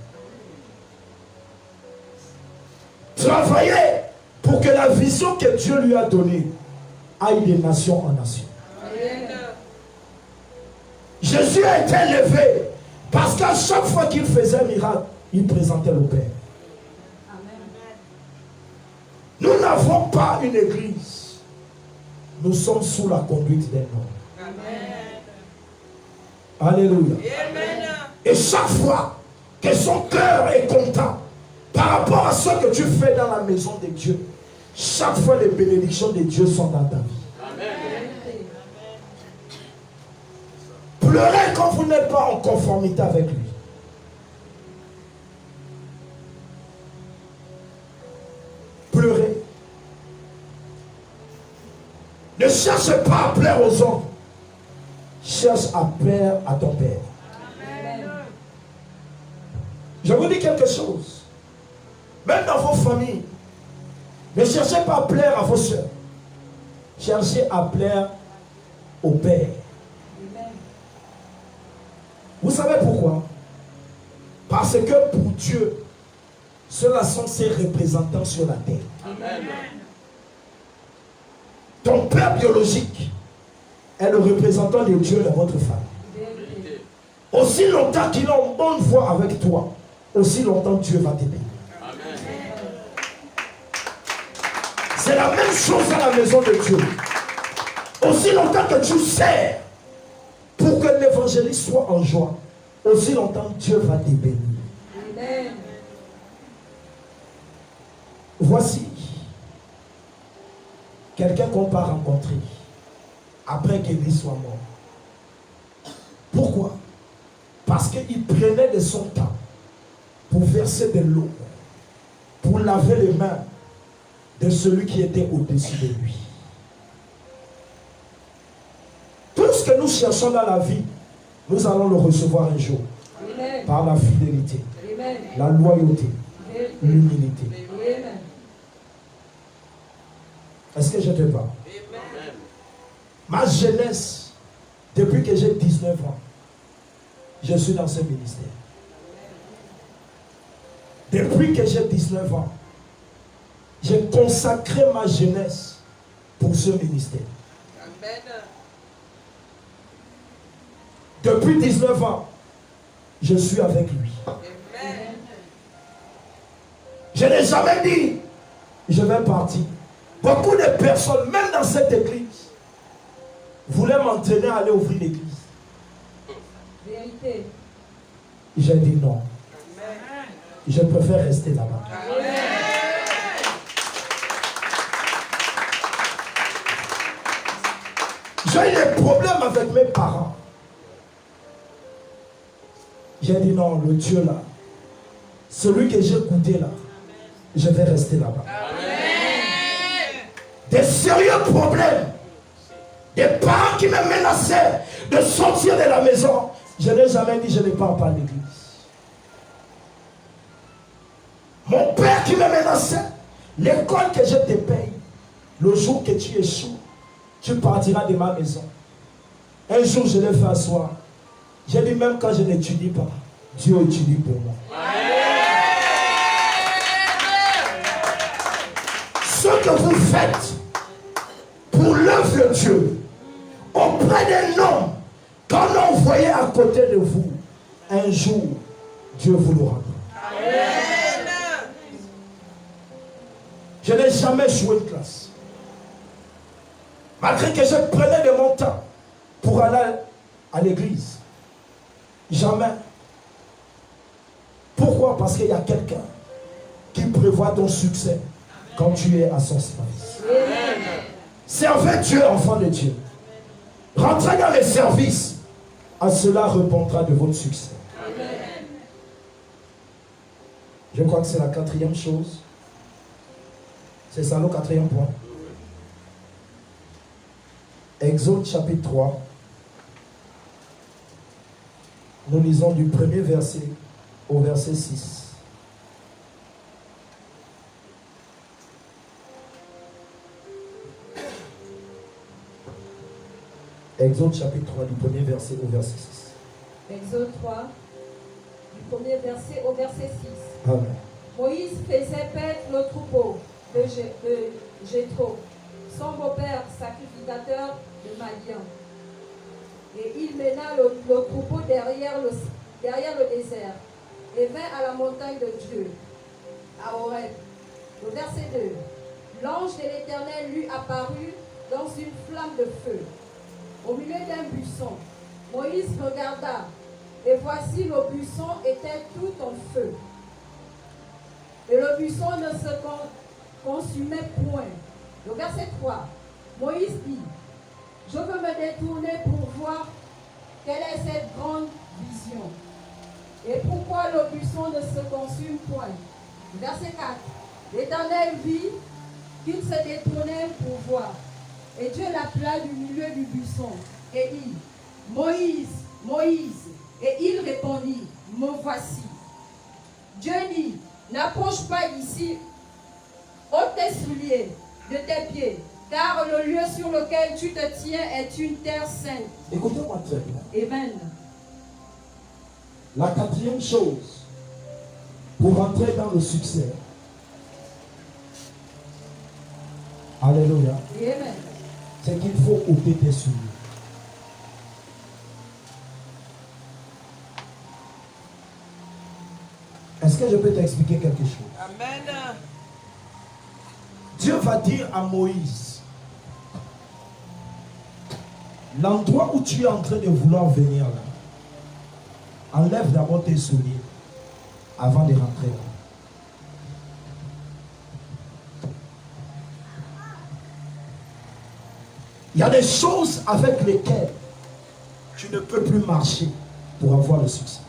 Travaillez pour que la vision que Dieu lui a donnée aille de nation en nation. Amen. Jésus a été élevé parce qu'à chaque fois qu'il faisait un miracle, il présentait le Père. Amen. Nous n'avons pas une église. Nous sommes sous la conduite d'un homme. Alléluia. Amen. Et chaque fois que son cœur est content par rapport à ce que tu fais dans la maison de Dieu, chaque fois les bénédictions de Dieu sont dans ta vie. Vérité. Pleurez quand vous n'êtes pas en conformité avec lui. Pleurez. Ne cherche pas à plaire aux hommes. Cherche à plaire à ton Père. Amen. Je vous dis quelque chose. Même dans vos familles, ne cherchez pas à plaire à vos soeurs. Cherchez à plaire au Père. Amen. Vous savez pourquoi? Parce que pour Dieu, ceux-là sont ses représentants sur la terre. Amen. Ton père biologique est le représentant de Dieu dans votre famille. Vérité. Aussi longtemps qu'il a une bonne voix avec toi, aussi longtemps Dieu va t'aider. Amen. C'est la même chose à la maison de Dieu. Aussi longtemps que tu sers pour que l'évangéliste soit en joie, aussi longtemps Dieu va te bénir. Amen. Voici quelqu'un qu'on va rencontrer après qu'il soit mort. Pourquoi? Parce Parce qu'il prenait de son temps pour verser de l'eau, pour laver les mains de celui qui était au-dessus de lui. Tout ce que nous cherchons dans la vie, nous allons le recevoir un jour. Amen. Par la fidélité, Amen. la loyauté, l'humilité. Amen. Est-ce que je te parle? Amen. Ma jeunesse, depuis que j'ai 19 ans, je suis dans ce ministère. Depuis que j'ai 19 ans, j'ai consacré ma jeunesse pour ce ministère. Amen. Depuis 19 ans, je suis avec lui. Amen. Je n'ai jamais dit, je vais partir. Beaucoup de personnes, même dans cette église, voulaient m'entraîner à aller ouvrir l'église. Vérité. J'ai dit non. Amen. Je préfère rester là-bas. Amen. J'ai eu des problèmes avec mes parents. J'ai dit non, le Dieu là, celui que j'ai écouté là, je vais rester là-bas. Des sérieux problèmes, des parents qui me menaçaient de sortir de la maison. Je n'ai jamais dit je ne pars pas à l'église. Mon père qui me menaçait, l'école que je te paye, le jour que tu échoues, tu partiras de ma maison. Un jour je l'ai fait asseoir. J'ai dit même quand je n'étudie pas, Dieu étudie pour moi. Ce que vous faites pour l'œuvre de Dieu auprès des noms qu'on a envoyé à côté de vous, un jour, Dieu vous le rendra. Je n'ai jamais joué une classe. Malgré que je prenais de mon temps pour aller à l'église. Jamais. Pourquoi? Parce qu'il y a quelqu'un qui prévoit ton succès quand tu es à son service. Servez Dieu, enfant de Dieu. Rentrez dans les services. À cela répondra de votre succès. Je crois que c'est la quatrième chose. C'est ça le quatrième point. Exode chapitre 3. Nous lisons du premier verset au verset 6. Exode chapitre 3 du premier verset au verset 6. Exode 3, du premier verset au verset 6. Amen. Moïse faisait paître le troupeau de Jéthro, son beau-père sacrificateur de Madian. Et il mena le troupeau derrière le désert et vint à la montagne de Dieu, à Horeb. Le verset 2. L'ange de l'Éternel lui apparut dans une flamme de feu, au milieu d'un buisson. Moïse regarda, et voici le buisson était tout en feu. Et le buisson ne se consumait point. Le verset 3. Moïse dit, je veux me détourner pour voir quelle est cette grande vision. Et pourquoi le buisson ne se consume point. Verset 4. L'Éternel vit qu'il se détournait pour voir. Et Dieu l'appela du milieu du buisson et dit, Moïse, Moïse. Et il répondit, me voici. Dieu dit, n'approche pas ici, ôte tes souliers de tes pieds, car le lieu sur lequel tu te tiens est une terre sainte. Écoutez-moi très bien. Amen. La quatrième chose pour entrer dans le succès. Alléluia. Amen. C'est qu'il faut ôter tes souliers. Est-ce que je peux t'expliquer quelque chose? Amen. Dieu va dire à Moïse, l'endroit où tu es en train de vouloir venir là, enlève d'abord tes souliers avant de rentrer là. Il y a des choses avec lesquelles tu ne peux plus marcher pour avoir le succès.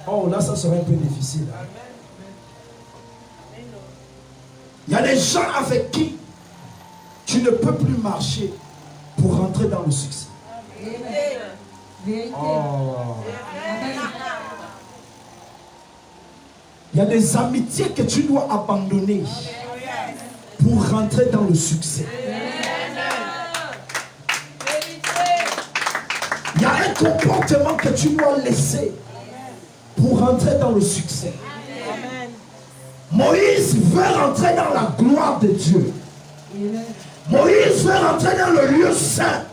Oh, là, ça serait un peu difficile. Il y a des gens avec qui tu ne peux plus marcher pour rentrer dans le succès. Vérité. Oh. Amen. Il y a des amitiés que tu dois abandonner pour rentrer dans le succès. Il y a un comportement que tu dois laisser pour rentrer dans le succès. Moïse veut rentrer dans la gloire de Dieu. Moïse veut rentrer dans le lieu saint.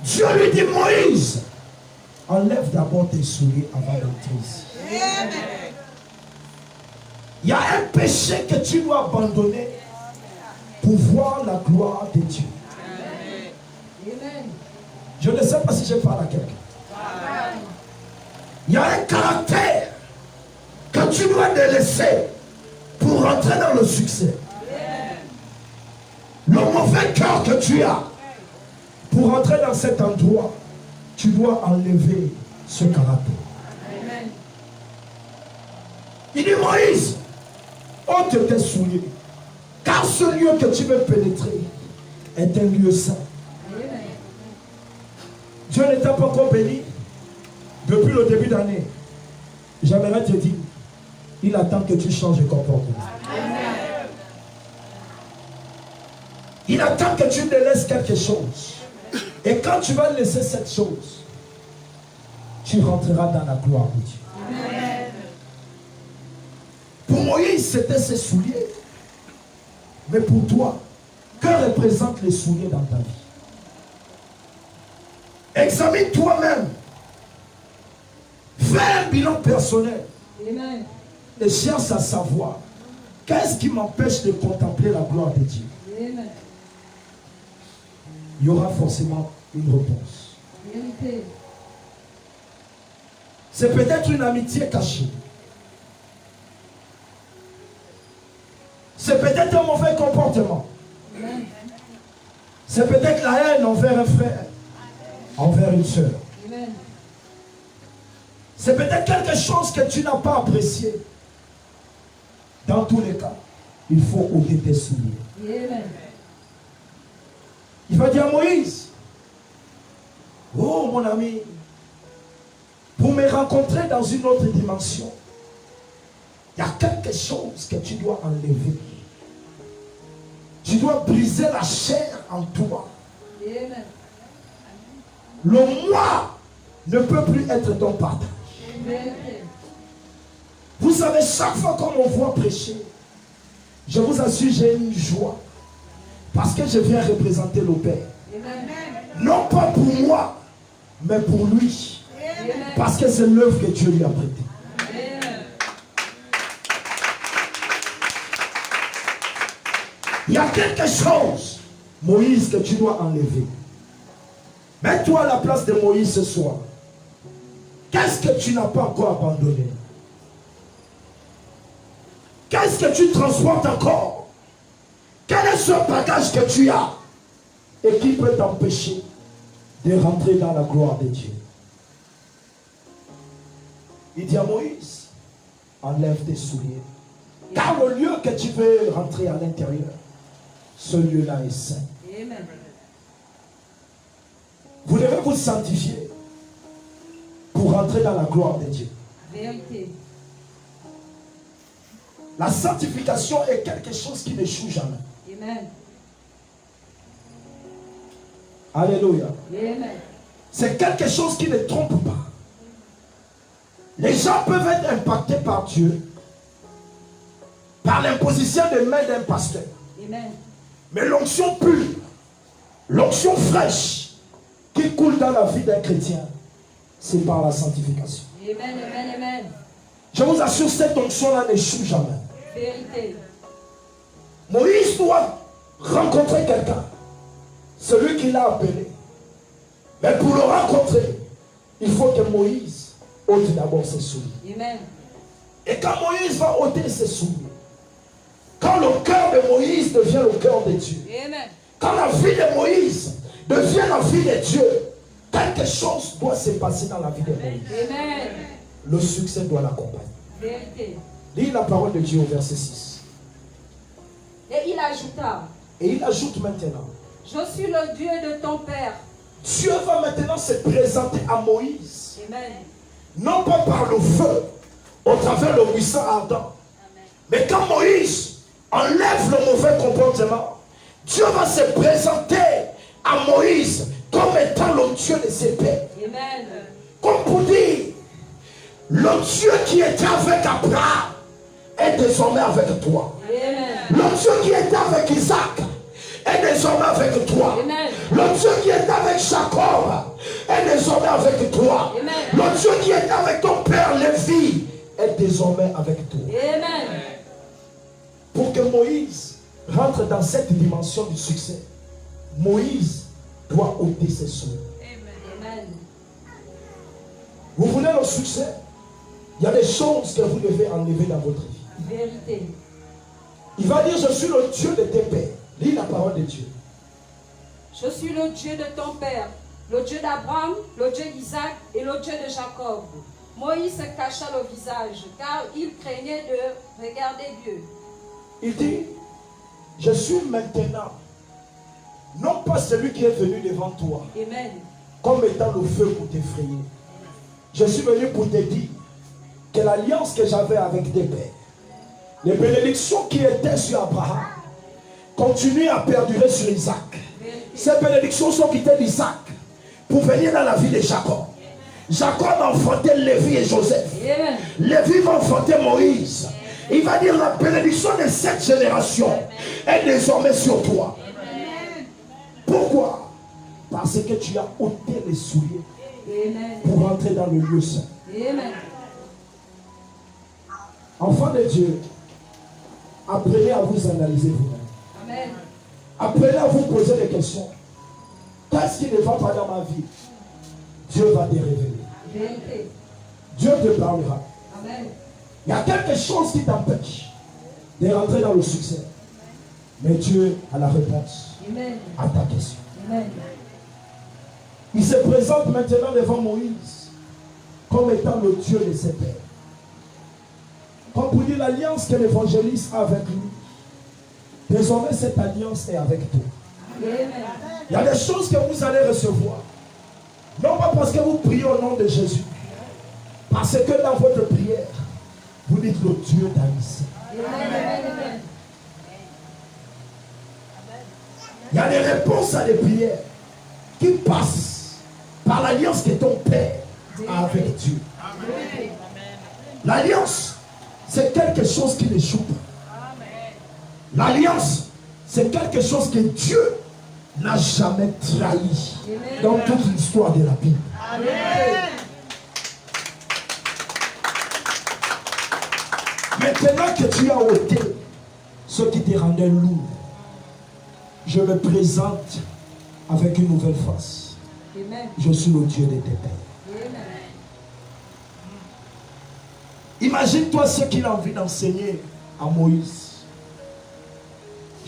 Dieu lui dit, Moïse, enlève d'abord tes souliers avant d'entrer ici. Il y a un péché que tu dois abandonner pour voir la gloire de Dieu. Amen. Je ne sais pas si je parle à quelqu'un. Il y a un caractère que tu dois délaisser pour rentrer dans le succès. Le mauvais cœur que tu as, pour rentrer dans cet endroit, tu dois enlever ce caractère. Amen. Il dit, Moïse, ôte tes souliers, car ce lieu que tu veux pénétrer est un lieu saint. Amen. Dieu ne t'a pas encore béni depuis le début d'année. J'aimerais te dire, il attend que tu changes de comportement. Il attend que tu délaisses quelque chose. Et quand tu vas laisser cette chose, tu rentreras dans la gloire de Dieu. Amen. Pour Moïse, c'était ses souliers. Mais pour toi, que représentent les souliers dans ta vie? Examine toi-même. Fais un bilan personnel. Amen. Et cherche à savoir qu'est-ce qui m'empêche de contempler la gloire de Dieu. Amen. Il y aura forcément une réponse. Vérité. C'est peut-être une amitié cachée. C'est peut-être un mauvais comportement. Amen. C'est peut-être la haine envers un frère, envers une soeur. Amen. C'est peut-être quelque chose que tu n'as pas apprécié. Dans tous les cas, il faut ôter tes souliers. Amen. Il va dire à Moïse, oh mon ami, pour me rencontrer dans une autre dimension, il y a quelque chose que tu dois enlever. Tu dois briser la chair en toi. Amen. Le moi ne peut plus être ton partage. Vérité. Vous savez, chaque fois qu'on me voit prêcher, je vous assure, j'ai une joie. Parce que je viens représenter le Père. Amen. Non pas pour moi, mais pour lui. Amen. Parce que c'est l'œuvre que Dieu lui a prêtée. Amen. Il y a quelque chose, Moïse, que tu dois enlever. Mets-toi à la place de Moïse ce soir. Qu'est-ce que tu n'as pas encore abandonné? Qu'est-ce que tu transportes encore? Quel est ce bagage que tu as et qui peut t'empêcher de rentrer dans la gloire de Dieu? Il dit à Moïse, enlève tes souliers. Car le lieu que tu veux rentrer à l'intérieur, ce lieu-là est saint. Amen. Vous devez vous sanctifier pour rentrer dans la gloire de Dieu. Vérité. La sanctification est quelque chose qui n'échoue jamais. Amen. Alléluia. Amen. C'est quelque chose qui ne trompe pas. Les gens peuvent être impactés par Dieu, par l'imposition des mains d'un pasteur. Amen. Mais l'onction pure, l'onction fraîche qui coule dans la vie d'un chrétien, c'est par la sanctification. Amen. Amen. Amen. Je vous assure, cette onction-là n'échoue jamais. Vérité. Moïse doit rencontrer quelqu'un, celui qui l'a appelé. Mais pour le rencontrer, il faut que Moïse ôte d'abord ses souliers. Amen. Et quand Moïse va ôter ses souliers, quand le cœur de Moïse devient le cœur de Dieu, Amen. quand la vie de Moïse devient la vie de Dieu, quelque chose doit se passer dans la vie de Moïse. Amen. le succès doit l'accompagner. Vérité. Lis la parole de Dieu au verset 6. Et il ajouta, Et il ajoute maintenant, je suis le Dieu de ton père. Dieu va maintenant se présenter à Moïse, Amen. non pas par le feu, au travers le buisson ardent, mais quand Moïse enlève le mauvais comportement, Dieu va se présenter à Moïse comme étant le Dieu de ses pères. Amen. Comme pour dire, le Dieu qui était avec Abraham est désormais avec toi. Amen. Le Dieu qui était avec Isaac est désormais avec toi. Amen. Le Dieu qui était avec Jacob est désormais avec toi. Amen. Le Dieu qui était avec ton père Lévi est désormais avec toi. Amen. Pour que Moïse rentre dans cette dimension du succès, Moïse doit ôter ses souhaits. Amen. Vous voulez le succès? Il y a des choses que vous devez enlever dans votre vie. Vérité. Il va dire, je suis le Dieu de tes pères. Lis la parole de Dieu. Je suis le Dieu de ton père, le Dieu d'Abraham, le Dieu d'Isaac et le Dieu de Jacob. Moïse se cacha le visage, car il craignait de regarder Dieu. Il dit, je suis maintenant, non pas celui qui est venu devant toi, Amen. comme étant le feu pour t'effrayer. Je suis venu pour te dire que l'alliance que j'avais avec tes pères, les bénédictions qui étaient sur Abraham, continuent à perdurer sur Isaac. Ces bénédictions sont quittées d'Isaac pour venir dans la vie de Jacob. Jacob a enfanté Lévi et Joseph. Amen. Lévi va enfanter Moïse. Il va dire, la bénédiction de cette génération est désormais sur toi. Pourquoi? Parce que tu as ôté les souliers Amen. pour entrer dans le lieu saint. Amen. Enfants de Dieu, apprenez à vous analyser vous-même. Amen. Apprenez à vous poser des questions. Qu'est-ce qui ne va pas dans ma vie? Dieu va te révéler. Vérité. Dieu te parlera. Amen. Il y a quelque chose qui t'empêche de rentrer dans le succès. Mais Dieu a la réponse Amen. à ta question. Amen. Il se présente maintenant devant Moïse comme étant le Dieu de ses pères. Comme pour dire l'alliance que l'évangéliste a avec lui. Désormais, cette alliance est avec toi. Amen. Il y a des choses que vous allez recevoir. Non pas parce que vous priez au nom de Jésus. Parce que dans votre prière, vous dites le Dieu d'Aïs. Amen. Il y a des réponses à des prières qui passent par l'alliance que ton Père a avec Dieu. L'alliance, c'est quelque chose qui n'échoue pas. L'alliance, c'est quelque chose que Dieu n'a jamais trahi dans toute l'histoire de la Bible. Maintenant que tu as ôté ce qui te rendait lourd, je me présente avec une nouvelle face. Amen. Je suis le Dieu de tes pères. Amen. Imagine-toi ce qu'il a envie d'enseigner à Moïse.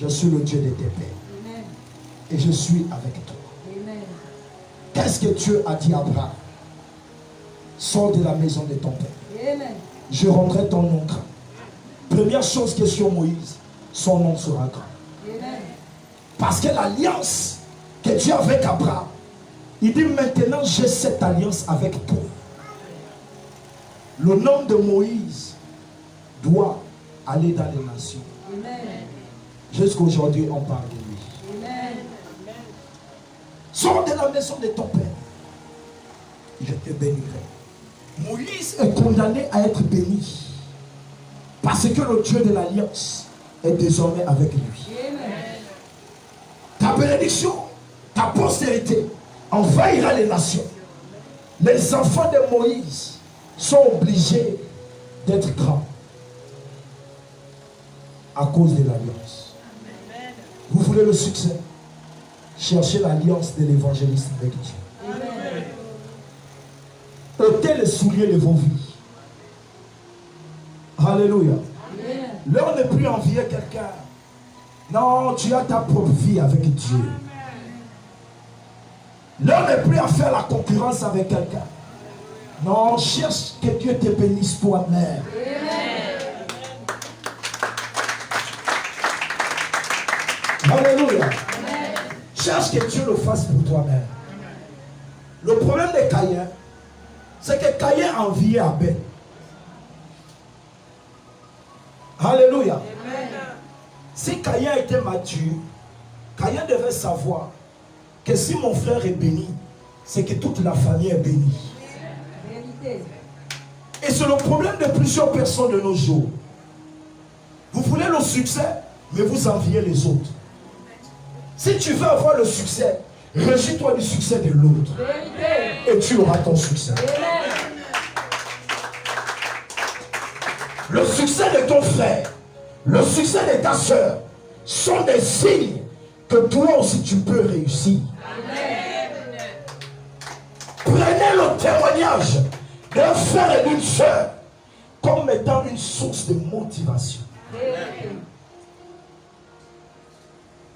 Je suis le Dieu de tes pères. Amen. Et je suis avec toi. Amen. Qu'est-ce que Dieu a dit à Abraham? Sors de la maison de ton père. Amen. Je rendrai ton nom grand. Première chose que sur Moïse, son nom sera grand. Amen. Parce que l'alliance que Dieu a avec Abraham, il dit maintenant j'ai cette alliance avec toi. Le nom de Moïse doit aller dans les nations. Amen. Jusqu'aujourd'hui, on parle de lui. Amen. Sors de la maison de ton père. Je te bénirai. Moïse est condamné à être béni. Parce que le Dieu de l'alliance est désormais avec lui. Amen. Ta bénédiction, ta postérité envahira les nations. Les enfants de Moïse sont obligés d'être grands à cause de l'alliance. Vous voulez le succès? Cherchez l'alliance de l'évangéliste avec Dieu. Amen. Ôtez les souliers de vos vies. Alléluia. Amen. L'heure n'est plus envier quelqu'un. Non, tu as ta propre vie avec Dieu. L'heure n'est plus à faire la concurrence avec quelqu'un. Non, cherche que Dieu te bénisse toi-même. Alléluia. Cherche que Dieu le fasse pour toi-même. Le problème de Caïn, c'est que Caïn enviait Abel. Alléluia. Si Caïn était mature, Caïn devait savoir que si mon frère est béni, c'est que toute la famille est bénie. Et c'est le problème de plusieurs personnes de nos jours. Vous voulez le succès, mais vous enviez les autres. Si tu veux avoir le succès, réjouis-toi du succès de l'autre. Et tu auras ton succès. Le succès de ton frère, le succès de ta soeur sont des signes que toi aussi tu peux réussir. Prenez le témoignage d'un frère et d'une soeur comme étant une source de motivation.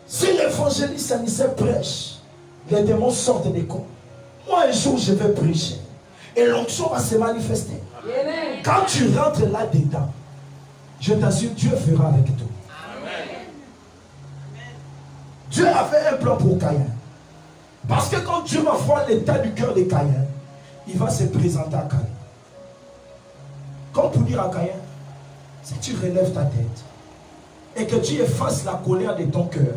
Si l'évangéliste Anicet prêche, les démons sortent des corps. Moi un jour je vais prêcher et l'onction va se manifester. Amen. Quand tu rentres là-dedans, je t'assure, Dieu fera avec toi. Amen. Dieu avait un plan pour Caïn. Parce que quand Dieu va voir l'état du cœur de Caïn, il va se présenter à Caïn. Comme pour dire à Caïn, si tu relèves ta tête et que tu effaces la colère de ton cœur,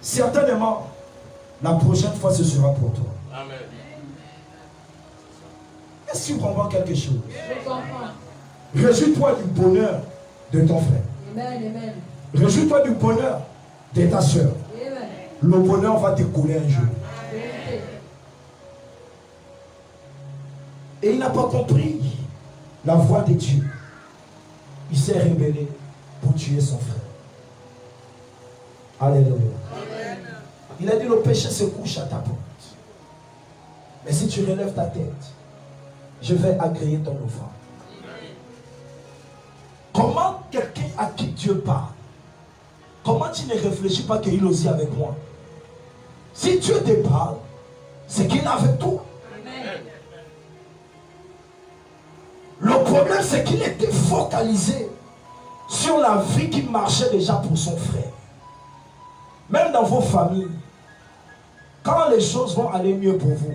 certainement, la prochaine fois, ce sera pour toi. Amen. Est-ce que tu comprends quelque chose? Je comprends. Réjouis-toi du bonheur de ton frère. Amen, amen. Réjouis-toi du bonheur de ta soeur. Amen. Le bonheur va te couler un jour. Amen. Et il n'a pas compris la voix de Dieu. Il s'est rebellé pour tuer son frère. Alléluia. Amen. Il a dit le péché se couche à ta porte. Mais si tu relèves ta tête, je vais agréer ton offrande. Comment quelqu'un à qui Dieu parle, comment tu ne réfléchis pas qu'il est aussi avec moi? Si Dieu te parle, c'est qu'il est avec toi. Amen. Le problème, c'est qu'il était focalisé sur la vie qui marchait déjà pour son frère. Même dans vos familles, quand les choses vont aller mieux pour vous,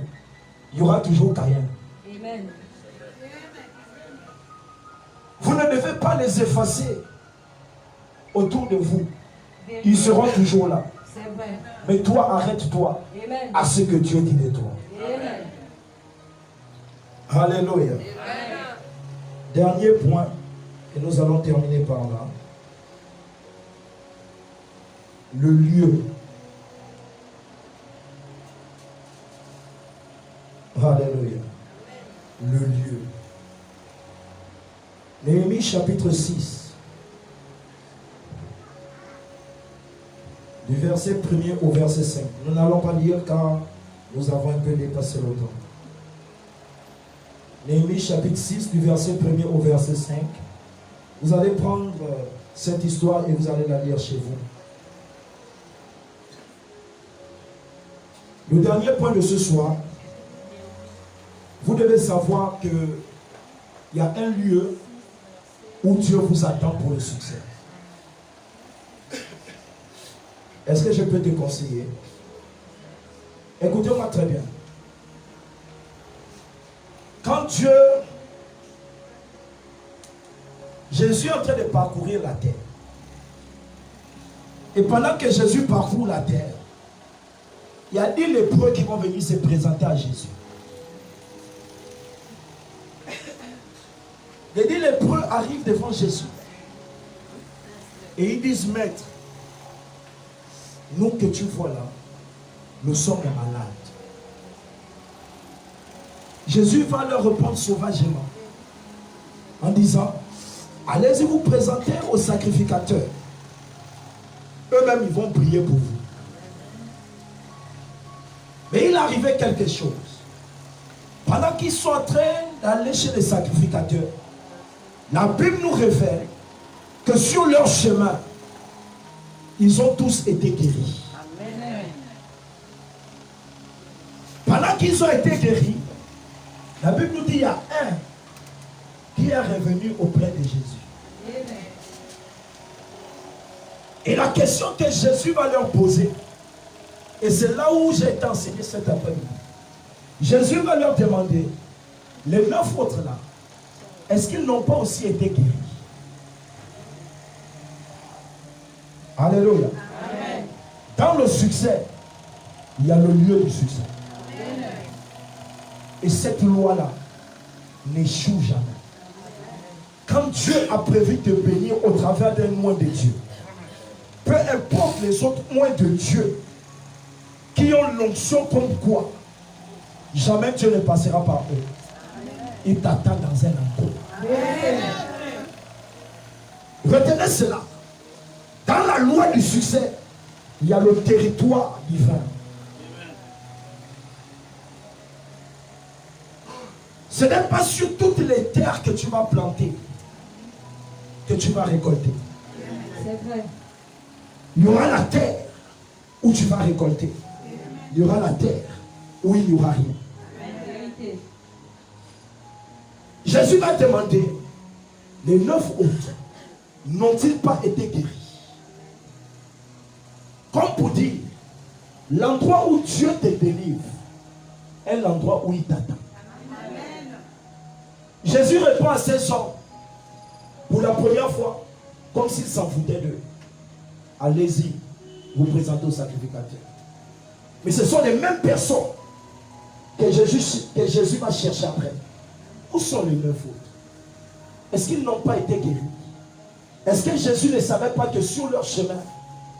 il y aura toujours Caïn. Amen. Vous ne devez pas les effacer autour de vous. Ils seront toujours là. Vrai. Mais toi, arrête-toi à ce que Dieu dit de toi. Amen. Alléluia. Amen. Dernier point, et nous allons terminer par là. Le lieu. Alléluia. Le lieu. Néhémie chapitre 6. Du verset 1er au verset 5. Nous n'allons pas lire car nous avons un peu dépassé le temps. Néhémie chapitre 6 du verset 1er au verset 5. Vous allez prendre cette histoire et vous allez la lire chez vous. Le dernier point de ce soir, vous devez savoir que il y a un lieu où Dieu vous attend pour le succès. Est-ce que je peux te conseiller? Écoutez-moi très bien. Quand Jésus est en train de parcourir la terre. Et pendant que Jésus parcourt la terre, il y a des lépreux qui vont venir se présenter à Jésus. Les 10 lépreux arrivent devant Jésus. Et ils disent, Maître, nous que tu vois là, nous sommes malades. Jésus va leur répondre sauvagement en disant, allez-y vous présenter aux sacrificateurs. Eux-mêmes, ils vont prier pour vous. Mais il arrivait quelque chose. Pendant qu'ils sont en train d'aller chez les sacrificateurs, la Bible nous révèle que sur leur chemin, ils ont tous été guéris. Amen. Pendant qu'ils ont été guéris, La Bible nous dit il y a un qui est revenu auprès de Jésus. Amen. Et la question que Jésus va leur poser, et c'est là où j'ai été enseigné cet après-midi. Jésus va leur demander, les 9 autres là, est-ce qu'ils n'ont pas aussi été guéris? Alléluia. Amen. Dans le succès, il y a le lieu du succès. Amen. Et cette loi-là n'échoue jamais. Quand Dieu a prévu de bénir au travers d'un mois de Dieu, peu importe les autres mois de Dieu qui ont l'onction comme quoi, jamais Dieu ne passera par eux. Il t'attend dans un endroit. Retenez cela. Dans la loi du succès, il y a le territoire divin. Ce n'est pas sur toutes les terres que tu vas planter que tu vas récolter. C'est vrai. Il y aura la terre où tu vas récolter. Il y aura la terre où il n'y aura rien. Vérité. Jésus va demander, les 9 autres n'ont-ils pas été guéris? Comme pour dire, l'endroit où Dieu te délivre est l'endroit où il t'attend. Jésus répond à ces hommes pour la première fois, comme s'il s'en foutait d'eux. Allez-y, vous présentez au sacrificateur. Mais ce sont les mêmes personnes que Jésus va chercher après. Où sont les 9 autres? Est-ce qu'ils n'ont pas été guéris? Est-ce que Jésus ne savait pas que sur leur chemin,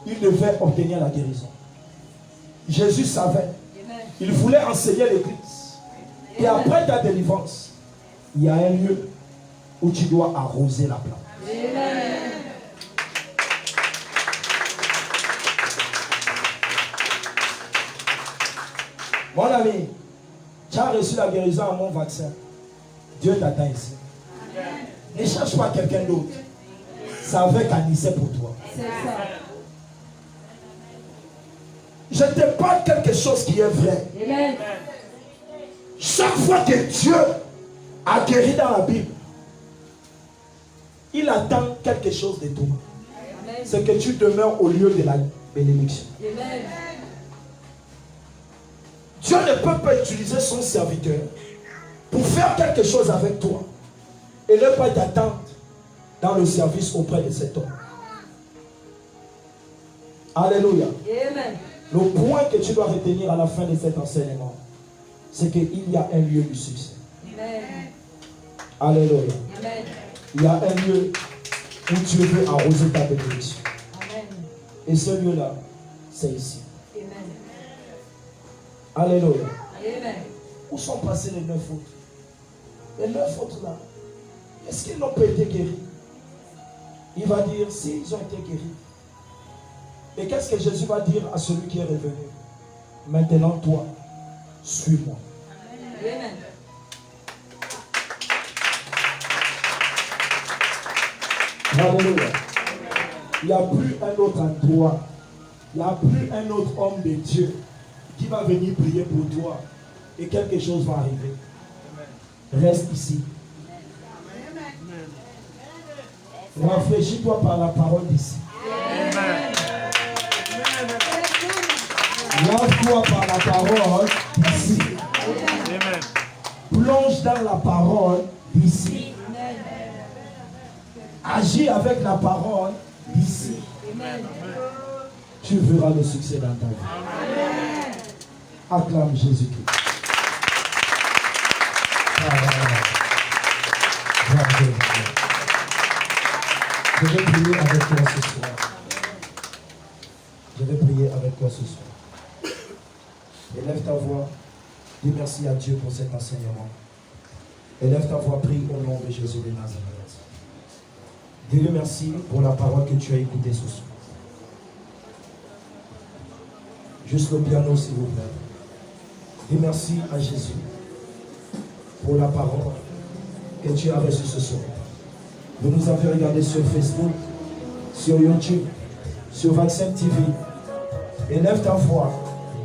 ils devaient obtenir la guérison? Jésus savait. Il voulait enseigner l'Église. Et après ta délivrance, il y a un lieu où tu dois arroser la plante. Amen. Mon ami, tu as reçu la guérison à mon vaccin. Dieu t'attend ici. Ne cherche pas quelqu'un d'autre. Ça avait canissé pour toi. C'est ça. Je te parle quelque chose qui est vrai. Amen. Chaque fois que Dieu a guéri dans la Bible, il attend quelque chose de toi. Amen. C'est que tu demeures au lieu de la bénédiction. Amen. Dieu ne peut pas utiliser son serviteur pour faire quelque chose avec toi et ne pas t'attendre dans le service auprès de cet homme. Alléluia. Amen. Le point que tu dois retenir à la fin de cet enseignement, c'est qu'il y a un lieu du succès. Amen. Alléluia. Amen. Il y a un lieu où Dieu veut arroser ta bénédiction. Amen. Et ce lieu-là, c'est ici. Amen. Alléluia. Amen. Où sont passés les 9 autres? Les 9 autres là, est-ce qu'ils n'ont pas été guéris? Il va dire, si ils ont été guéris. Et qu'est-ce que Jésus va dire à celui qui est revenu? Maintenant, toi, suis-moi. Amen. Alléluia. Il n'y a plus un autre endroit. Il n'y a plus un autre homme de Dieu qui va venir prier pour toi et quelque chose va arriver. Reste ici. Rafraîchis-toi par la parole d'ici. Lave-toi par la parole d'ici. Plonge dans la parole d'ici. Agis avec la parole d'ici. Tu verras le succès dans ta vie. Acclame Jésus-Christ. Je vais prier avec toi ce soir. Je vais prier avec toi ce soir. Élève ta voix. Dis merci à Dieu pour cet enseignement. Élève ta voix, prie au nom de Jésus de Nazareth. Dis-lui merci pour la parole que tu as écoutée ce soir. Juste le piano, s'il vous plaît. Dis merci à Jésus pour la parole que tu as reçue ce soir. Vous nous avez regardé sur Facebook, sur YouTube, sur Vaccin TV. Élève ta voix.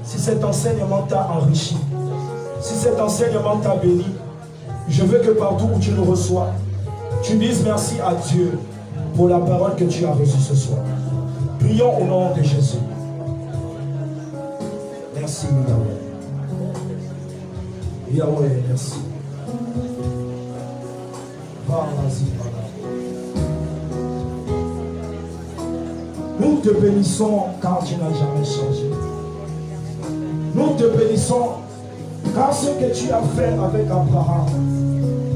Si cet enseignement t'a enrichi, si cet enseignement t'a béni, Je veux que partout où tu nous reçois, tu dises merci à Dieu pour la parole que tu as reçue ce soir. Prions au nom de Jésus. Merci Yahweh. Yahweh, merci. Vas-y, nous te bénissons car tu n'as jamais changé. Nous te bénissons car ce que tu as fait avec Abraham,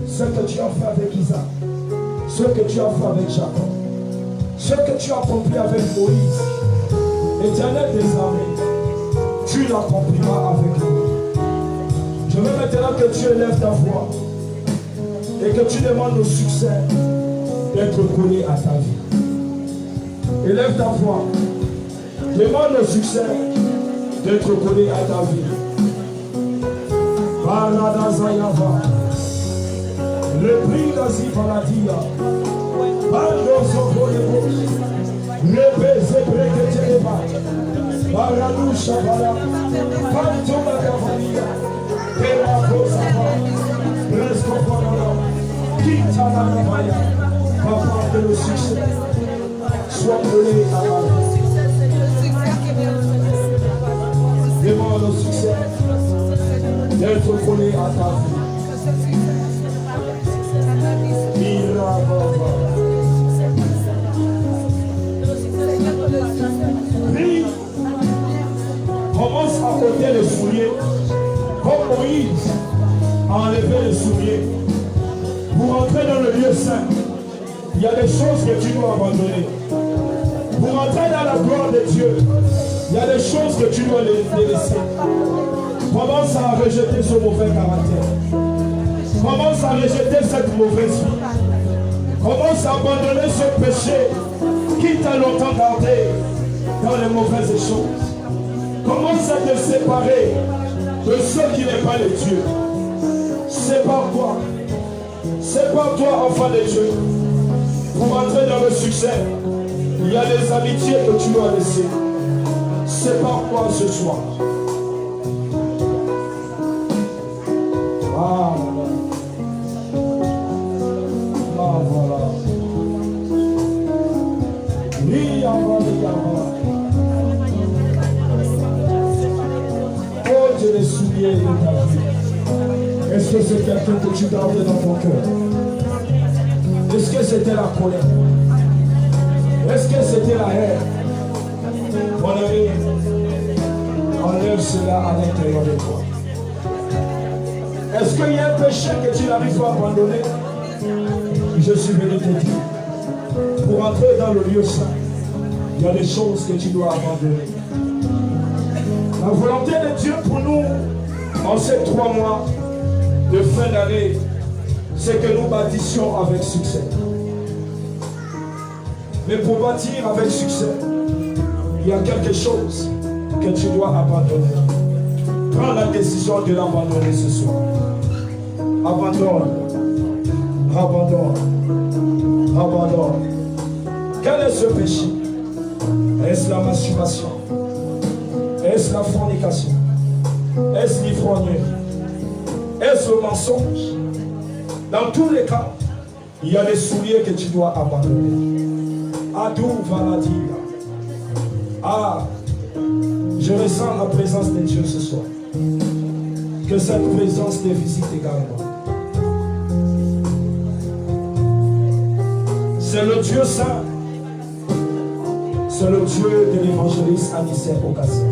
ce que tu as fait avec Isaac, ce que tu as fait avec Jacob, ce que tu as accompli avec Moïse, Éternel des armées, tu l'accompliras avec nous. Je veux maintenant que tu élèves ta voix et que tu demandes au succès d'être collé à ta vie. Élève ta voix. Demande au succès d'être collé à ta vie. Baradazayava. Le prix d'Azipaladia. Bando Sokolebo. Le baiser Breketeleba. Baradou Shabala. Pantoma Cavalia. Pera Rosava. Presque Panama. Kitana Navaya. Papa de le succès. Sois collé à la vie. Demande au succès d'être collé à ta vie. Prie. Commence à ôter les souliers. Comme Moïse a enlevé les souliers. Pour entrer dans le lieu saint, il y a des choses que tu dois abandonner. Pour entrer dans la gloire de Dieu, il y a des choses que tu dois délaisser. Commence à rejeter ce mauvais caractère. Commence à rejeter cette mauvaise vie. Commence à abandonner ce péché qui t'a longtemps gardé dans les mauvaises choses. Commence à te séparer de ce qui n'est pas de Dieu. Sépare-toi. Sépare-toi, enfant de Dieu. Pour entrer dans le succès, il y a des amitiés que tu dois laisser. Sépare-toi ce soir. Ah, voilà. Oh, Dieu les souliers de ta vie. Est-ce que c'est quelqu'un que tu gardais dans ton cœur? Est-ce que c'était la colère? Est-ce que c'était la haine? Mon ami, enlève cela à l'intérieur de toi. Est-ce qu'il y a un péché que tu n'arrives pas à abandonner? Je suis venu te dire. Pour entrer dans le lieu saint, il y a des choses que tu dois abandonner. La volonté de Dieu pour nous, en ces 3 mois de fin d'année, c'est que nous bâtissions avec succès. Mais pour bâtir avec succès, il y a quelque chose que tu dois abandonner. Prends la décision de l'abandonner ce soir. Abandonne. Abandonne. Abandonne. Quel est ce péché? Est-ce la masturbation? Est-ce la fornication? Est-ce l'ivrognerie? Est-ce le mensonge? Dans tous les cas, il y a des souliers que tu dois abandonner. Adou va la dire. Ah, je ressens la présence de Dieu ce soir. Que cette présence te visite également. C'est le Dieu saint. C'est le Dieu de l'évangéliste Anicet Okassia.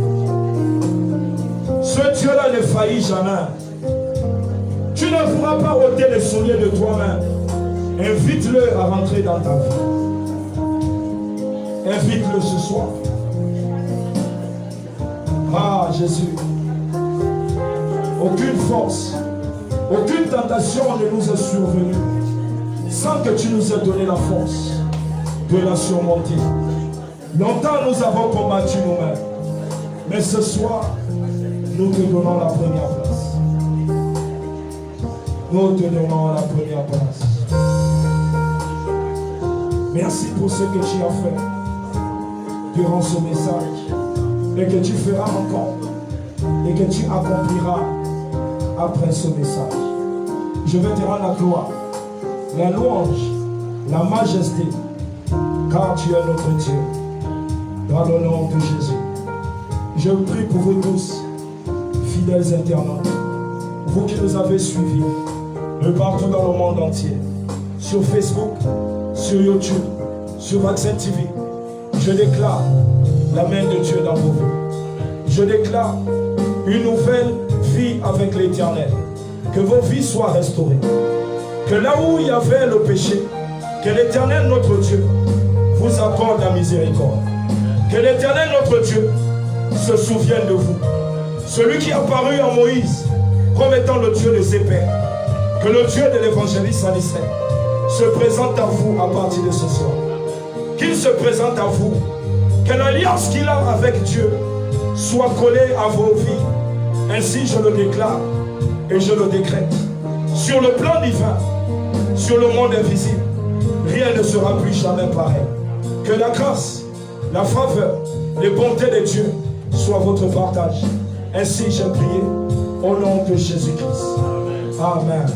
Ce Dieu-là ne faillit jamais. Tu ne pourras pas ôter les souliers de toi-même. Invite-le à rentrer dans ta vie. Invite-le ce soir. Ah, Jésus. Aucune force, aucune tentation ne nous est survenue sans que tu nous aies donné la force de la surmonter. Longtemps nous avons combattu nous-mêmes. Mais ce soir, nous te donnons la première place. Nous te donnons la première place. Merci pour ce que tu as fait durant ce message et que tu feras encore et que tu accompliras après ce message. je vais te rendre la gloire, la louange, la majesté, car tu es notre Dieu. Dans le nom de Jésus. Je prie pour vous tous, fidèles internautes, vous qui nous avez suivis de partout dans le monde entier, sur Facebook, sur YouTube, sur Accent TV. Je déclare la main de Dieu dans vos vies. Je déclare une nouvelle vie avec l'Éternel. Que vos vies soient restaurées. Que là où il y avait le péché, que l'Éternel notre Dieu vous accorde la miséricorde. Que l'Éternel notre Dieu se souvienne de vous. Celui qui est apparu à Moïse comme étant le Dieu de ses pères. Que le Dieu de l'évangéliste Saint-Nicet se présente à vous à partir de ce soir. Qu'il se présente à vous. Que l'alliance qu'il a avec Dieu soit collée à vos vies. Ainsi je le déclare et je le décrète. Sur le plan divin, sur le monde invisible, rien ne sera plus jamais pareil. Que la grâce, la faveur, les bontés de Dieu soient votre partage. Ainsi j'ai prié au nom de Jésus-Christ. Amen.